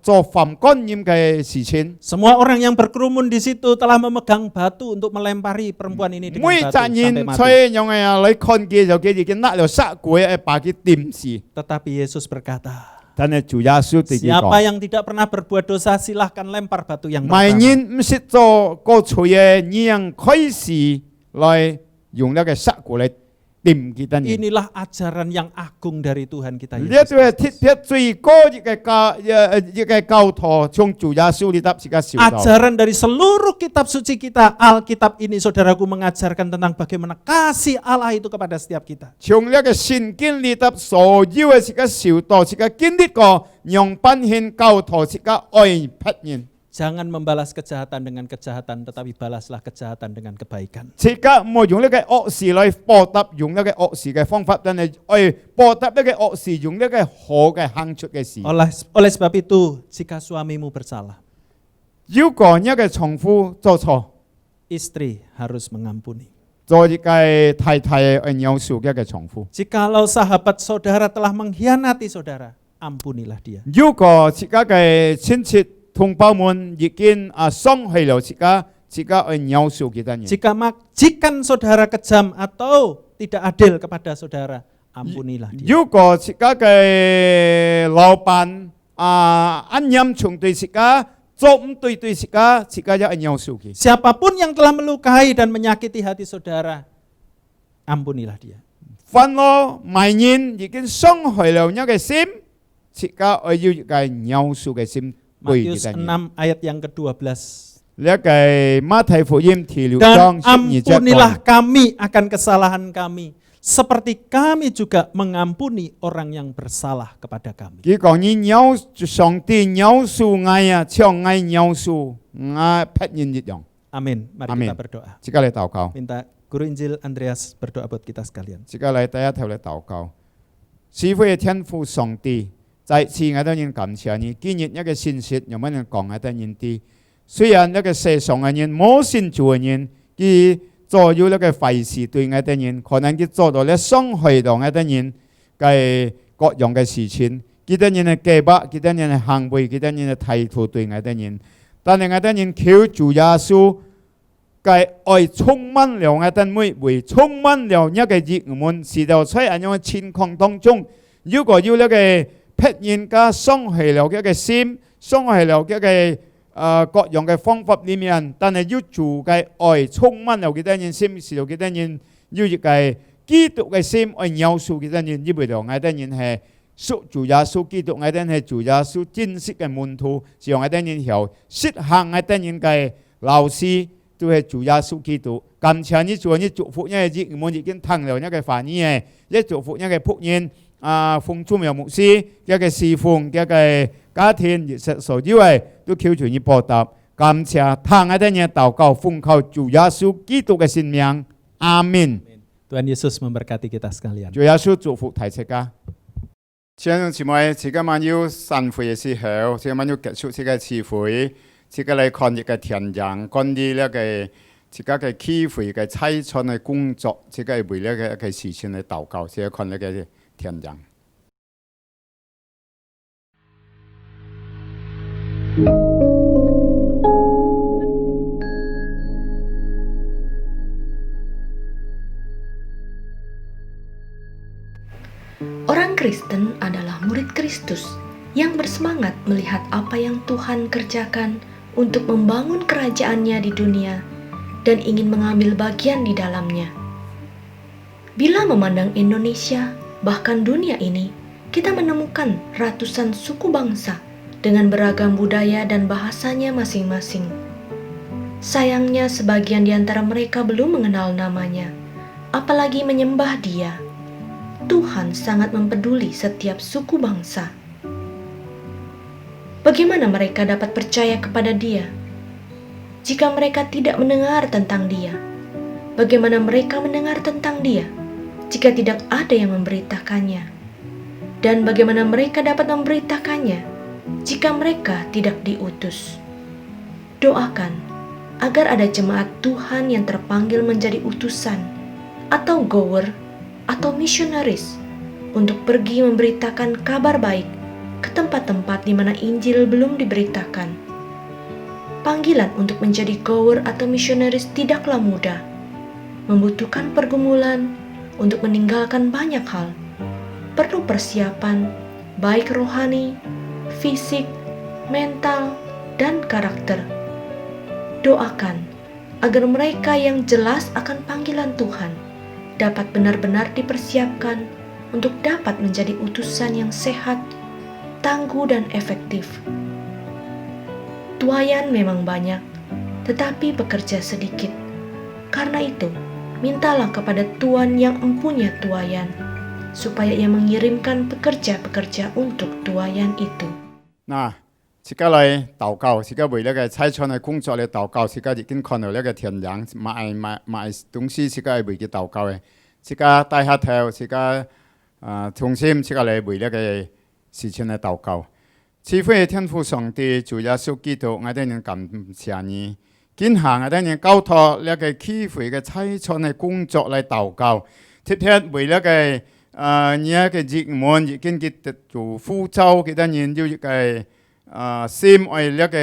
做犯干染嘅事情， semua orang yang berkerumun di situ telah memegang batu untuk melempari perempuan ini dengan 每 batu 責 sampai 任 mati. 吹用嘅啊，你看見就佢已經甩了殺鬼，把佢掂死。 Tetapi Yesus berkata, 但係主耶穌對佢 siapa 講： yang tidak pernah berbuat dosa silahkan lempar batu yang 萬 pertama. 人唔識做個錯嘅，你讓開始來用呢個殺鬼嚟掂佢等人。 Inilah ajaran yang agung dari Tuhan kita 呢 Yesus. 度係鐵鐵最高嘅教徒，從主耶穌呢搭是個小道。 Ajaran dari seluruh kitab suci kita, Alkitab ini saudaraku mengajarkan tentang bagaimana kasih Allah itu kepada setiap kita. 從呢個聖經呢搭所有嘅是個小道，是個經歷過用品獻教徒是個愛匹人。 Jangan membalas kejahatan dengan kejahatan, tetapi balaslah kejahatan dengan kebaikan. 是個冇用呢個惡事來報答，用呢個惡事嘅方法，但係愛報答呢個惡事，用呢個好嘅行出嘅事。 Oleh sebab itu, jika suamimu bersalah, 如果呢個丈夫做錯， istri harus mengampuni. 做呢個太太愛饒恕呢個丈夫。 Jikalau sahabat saudara telah mengkhianati saudara, ampunilah dia. 如果自家嘅親戚同胞們已經傷害了自家愛饒恕其他人。 Jika majikan saudara kejam atau tidak adil kepada saudara, ampunilah dia. 如果自家嘅老闆安嚴從對自家做唔對自家就愛饒恕佢。 Siapapun yang telah melukai dan menyakiti hati saudara, ampunilah dia. 凡我埋怨已經傷害了一個心，自家愛要一個饒恕嘅心。 Matius 6 ayat yang ke-12. 呢個馬太福音第6 Dan 章12節 ampunilah kami akan kesalahan kami, seperti kami juga mengampuni orang yang bersalah kepada kami. 佢講你上帝饒恕我像我饒恕我別人一樣。 Amin. Mari Amin. kita berdoa. 即刻嚟禱告， Minta Guru Injil Andreas berdoa buat kita sekalian. 即刻嚟第一頭嚟禱告。慈悲嘅天父上帝，再次我哋人感謝你，今日一個信息有乜人講我哋人啲。雖然一個世上嘅人冇信主嘅人，佢做咗一個壞事對我哋人，可能佢做到咧傷害到我哋人嘅各樣嘅事情，佢哋人嘅計劃，佢哋人嘅行為，佢哋人嘅態度對我哋人。但係我哋人求主耶穌嘅愛充滿了我哋每位，充滿了一個熱門，是到在咁樣嘅情況當中，如果要一個別人家傷害了一個心，傷害了一個各樣嘅方法裡面，但係要做嘅愛充滿有幾多人心，是有幾多人要一個基督嘅心愛描述幾多人，因為就愛多人係屬主耶穌基督，愛多人係主耶穌真實嘅門徒，是用愛多人後實行愛多人嘅老師都係主耶穌基督。感謝你做你祝福你嘅節目已經聽了一個反應嘅，一祝福一個僕人奉主名牧師一個侍奉一個家庭亦實所以為都求主你報答，感謝聽愛多人禱告，奉靠主耶穌基督嘅聖名，阿門。 Tuhan Yesus memberkati kita sekalian. 主耶穌祝福大家。弟兄姊妹，自己晚要散會嘅時候，自己晚要結束自己嘅聚會，自己嚟看一個田人，關於呢個自己嘅機會嘅差傳嘅工作，自己為呢個一個事情嚟禱告，自己看呢個田人。Orang Kristen adalah murid Kristus yang bersemangat melihat apa yang Tuhan kerjakan untuk membangun kerajaan-Nya di dunia dan ingin mengambil bagian di dalamnya. Bila memandang Indonesia, bahkan dunia ini, kita menemukan ratusan suku bangsa dengan beragam budaya dan bahasanya masing-masing. Sayangnya sebagian di antara mereka belum mengenal namanya, apalagi menyembah Dia. Tuhan sangat mempeduli setiap suku bangsa. Bagaimana mereka dapat percaya kepada Dia jika mereka tidak mendengar tentang Dia? Bagaimana mereka mendengar tentang Dia jika tidak ada yang memberitakannya? Dan bagaimana mereka dapat memberitakannya jika mereka tidak diutus? Doakan agar ada jemaat Tuhan yang terpanggil menjadi utusan atau goer atau misionaris untuk pergi memberitakan kabar baik ke tempat-tempat di mana Injil belum diberitakan. Panggilan untuk menjadi goer atau misionaris tidaklah mudah, membutuhkan pergumulan untuk meninggalkan banyak hal. Perlu persiapan, baik rohani, fisik, mental, dan karakter. Doakan agar mereka yang jelas akan panggilan Tuhan dapat benar-benar dipersiapkan untuk dapat menjadi utusan yang sehat, tangguh, dan efektif. Tuayan memang banyak, tetapi pekerja sedikit. Karena itu, mintalah kepada Tuhan yang empunya tuayan, supaya Ia mengirimkan pekerja-pekerja untuk tuayan itu. Nah, 自己嚟禱告，自己為呢個差傳嘅工作嚟禱告，自己已經看到呢個田人買東西，自己係為佢禱告嘅，自己低下頭，自己同心，自己嚟為呢個事情嚟禱告。賜福天父上帝，主耶穌基督，我哋感謝你，今下我哋交託呢個機會嘅差傳嘅工作嚟禱告，特別為呢個呢個節目已經佢做呼召嘅人要一個。心愛呢個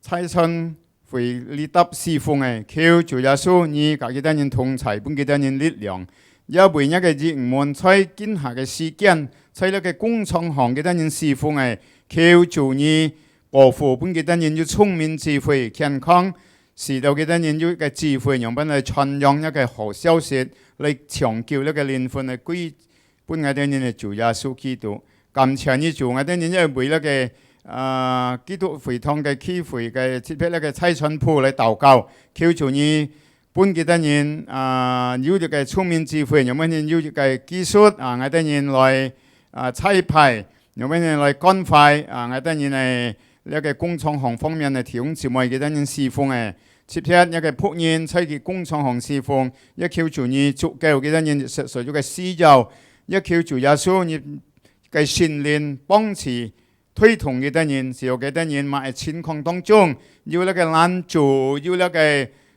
差傳會立德侍奉嘅，求主耶穌你教幾多人同齊，幫幾多人力量，也為一個熱門在今下嘅時間，在呢個工廠行幾多人侍奉嘅，求主你保護幫幾多人要聰明智慧健康，使到幾多人要嘅智慧用本嚟傳揚一個好消息，嚟長久呢個靈魂嚟歸幫幾多人嚟主耶穌基督，感謝你主，幾多人因為呢個基督會堂嘅機會嘅設備呢個差傳鋪嚟禱告，求主你幫幾多人要呢個聰明智慧，有乜人要呢個技術幾多人來差派，有乜人來趕快幾多人嚟呢個工廠行方面嘅提供姊妹幾多人侍奉嘅，設備一個僕人在佢工廠行侍奉，一求主你足夠幾多人實在咗嘅需要，一求主耶穌你嘅聖靈幫持。推動幾多人，是有幾多人喺情況當中，要呢個難做，要呢個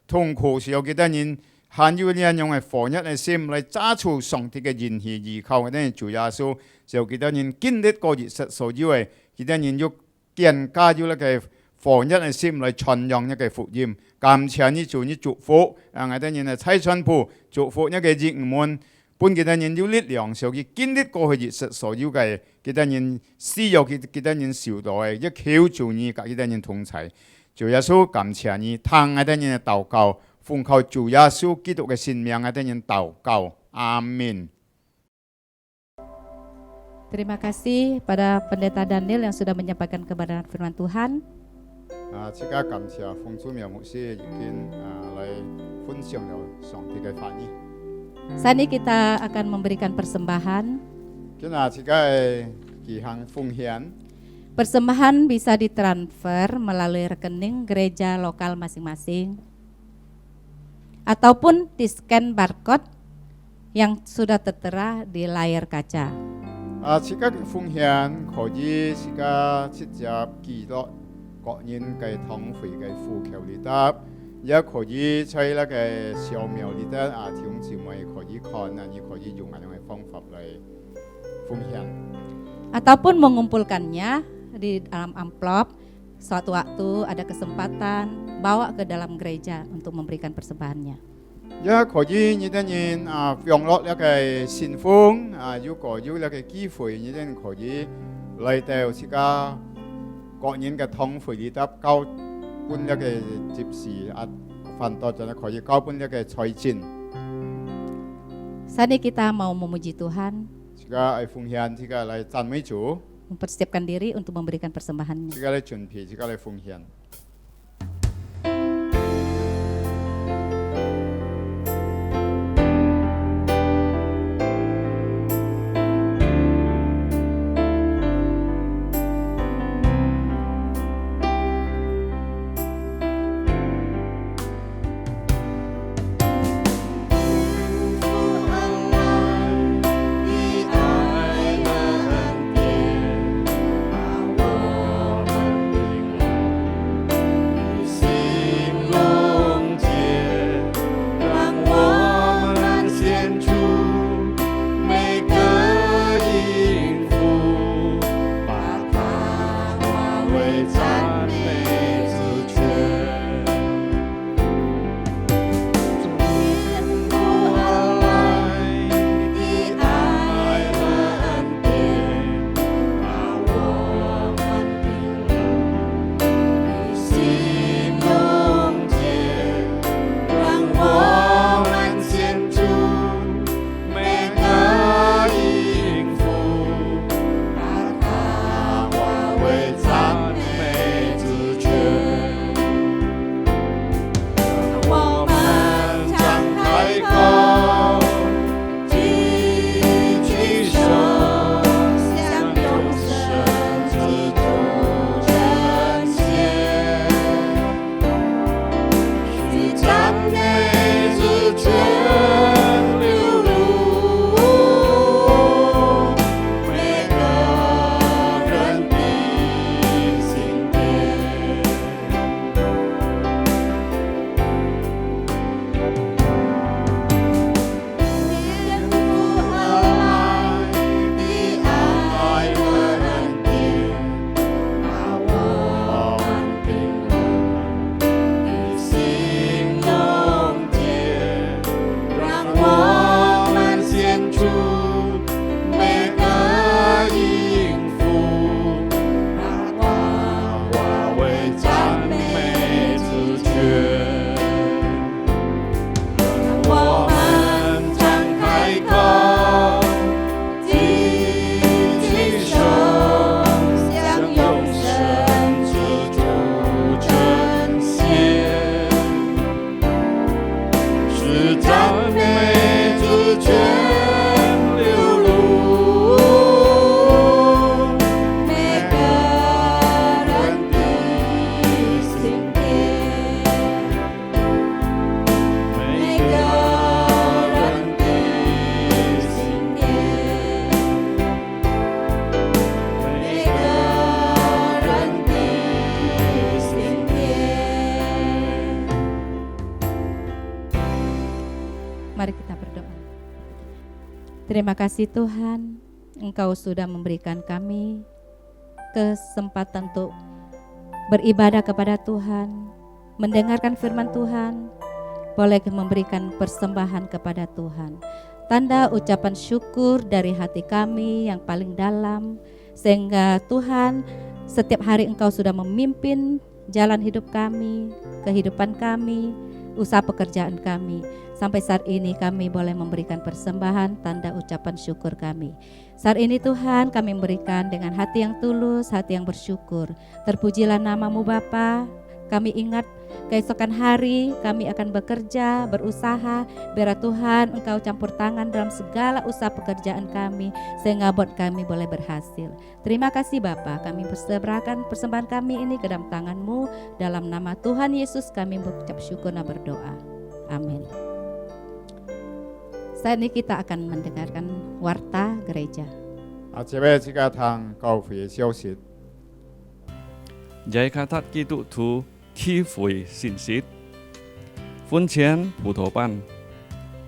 痛苦，是有幾多人，還要呢用係防一嘅心嚟揸住上帝嘅言語依靠嘅呢主耶穌，是有幾多人經歷過現實所要嘅，幾多人要更加要呢個防一嘅心嚟傳揚一個福音，感謝你做你祝福，幾多人係差傳部祝福一個熱門。本其他人有力量，所以經歷過去日實所有嘅其他人需要，其他人受到嘅，一求助你，及其他人同在。主耶穌感謝你，聽嗰啲人嘅禱告，奉靠主耶穌基督嘅性命嗰啲人禱告，阿門。 Terima kasih pada Pendeta Daniel yang sudah menyampaikan kebenaran firman Tuhan. 即刻感謝奉主名牧師已經嚟分享咗上帝嘅話語。 Saat ini kita akan memberikan persembahan. 今日即刻舉行奉獻。 Persembahan bisa ditransfer melalui rekening gereja lokal masing-masing. Ataupun di-scan barcode yang sudah tertera di layar kaca. 即刻奉獻可以即刻直接記錄個人嘅堂會嘅呼求裏得，也可以在那個掃描裏得弟兄姊妹可以看你可以用咁樣嘅方法嚟奉獻。 Ataupun mengumpulkannya di dalam amplop. Suatu waktu ada kesempatan bawa ke dalam gereja untuk memberikan persembahannya. 也可以你啲人用落一個信封如果有一個機會，你啲人可以嚟到即個個人嘅堂會裏得交搬一個接事飯多就可以交搬一個財錢。 Saat ini kita mau memuji Tuhan, 即個係奉獻，即個嚟讚美主， mempersiapkan diri untuk memberikan persembahannya. 即個嚟準備，即個嚟奉獻。 Mari kita berdoa. Terima kasih Tuhan, Engkau sudah memberikan kami kesempatan untuk beribadah kepada Tuhan, mendengarkan firman Tuhan, boleh memberikan persembahan kepada Tuhan. tanda ucapan syukur dari hati kami yang paling dalam, sehingga Tuhan setiap hari Engkau sudah memimpin jalan hidup kami, kehidupan kami, usaha pekerjaan kami. Sampai saat ini kami boleh memberikan persembahan tanda ucapan syukur kami. Saat ini Tuhan kami memberikan dengan hati yang tulus, hati yang bersyukur. Terpujilah nama-Mu Bapa. Kami ingat keesokan hari kami akan bekerja, berusaha. Biar Tuhan Engkau campur tangan dalam segala usaha pekerjaan kami, sehingga buat kami boleh berhasil. Terima kasih Bapa, kami persembahkan persembahan kami ini ke dalam tangan-Mu. Dalam nama Tuhan Yesus kami mengucap syukur dan berdoa. Amin. Saat ini kita akan mendengarkan warta gereja. 接尾即個通教會嘅消息。 雅卡塔基督徒聚會信息，歡前葡萄班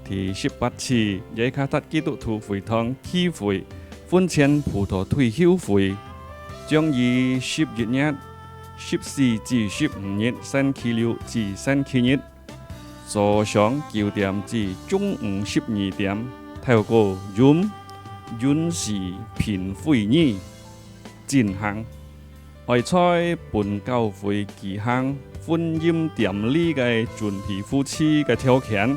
第18次雅卡塔基督徒會堂聚會，歡前葡萄退休會，將於10月日14至15日星期六至星期日，早上9點至中午12點，透過 Zoom 允時片會議進行。 愛在本教會舉行婚姻典禮嘅準備夫妻嘅條件，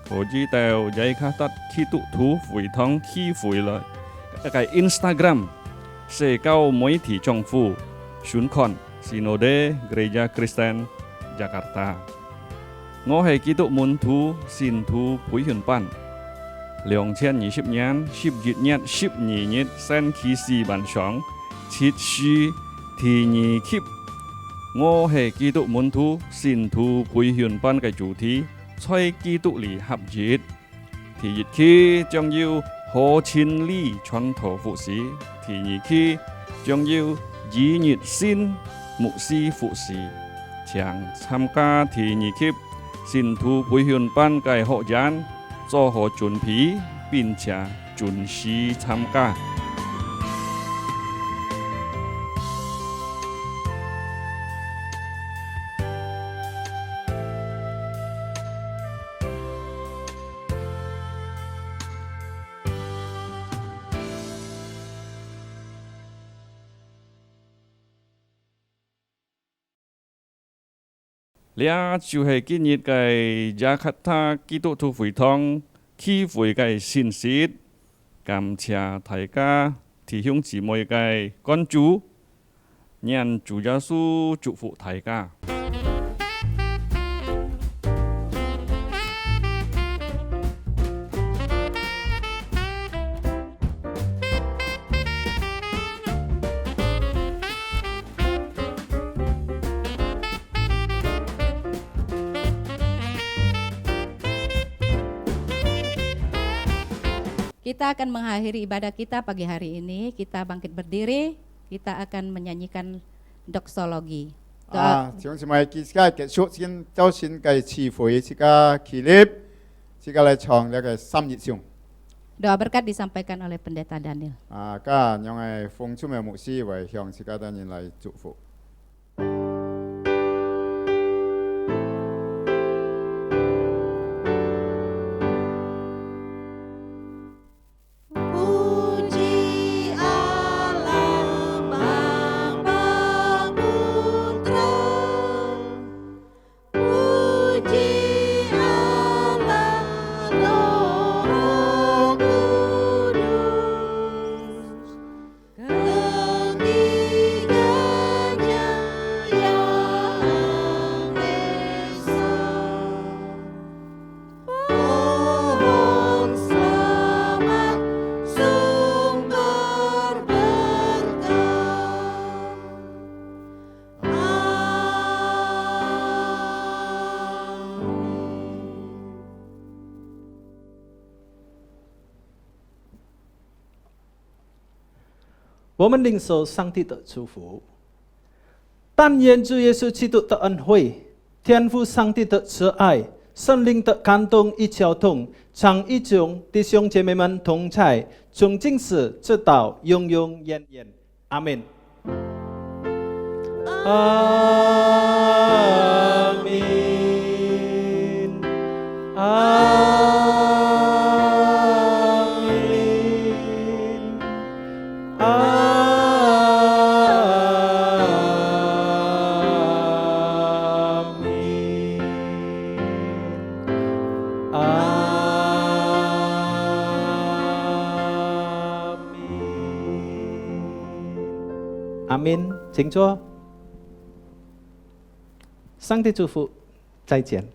可以到雅卡塔基督徒會堂聚會來一個 Instagram 社交媒體賬戶尋看 Sinode Gereja Kristen Jakarta。我係基督門徒信徒培訓班，2020年10月日12日星期四晚上設書。 第2期，我係基督門徒信徒培訓班嘅主題，在基督裏合一。第1期將要何千里傳道服侍，第2期將要以熱心牧師服侍。請參加第2期信徒培訓班嘅學員做好準備，並且準時參加。 呢就係今日嘅雅卡塔基督徒會堂聚會嘅信息，感謝大家弟兄姊妹嘅關注，願主耶穌祝福大家。 Kita akan mengakhiri ibadah kita pagi hari ini. Kita bangkit berdiri. Kita akan menyanyikan doksologi. 將是咪記個結束先，周先嘅聚會，這個起立，這個嚟唱呢個3熱唱。 Doa berkat disampaikan oleh Pendeta Daniel. 家用係奉出嘅牧師為向這個等人嚟祝福。 我们领受上帝的祝福，但愿主耶稣基督的恩惠、天父上帝的慈爱、圣灵的感动与交通，常与众弟兄姐妹们同在，从今时直到永永远远。阿门。阿门。阿阿门。请坐。上帝祝福，再见。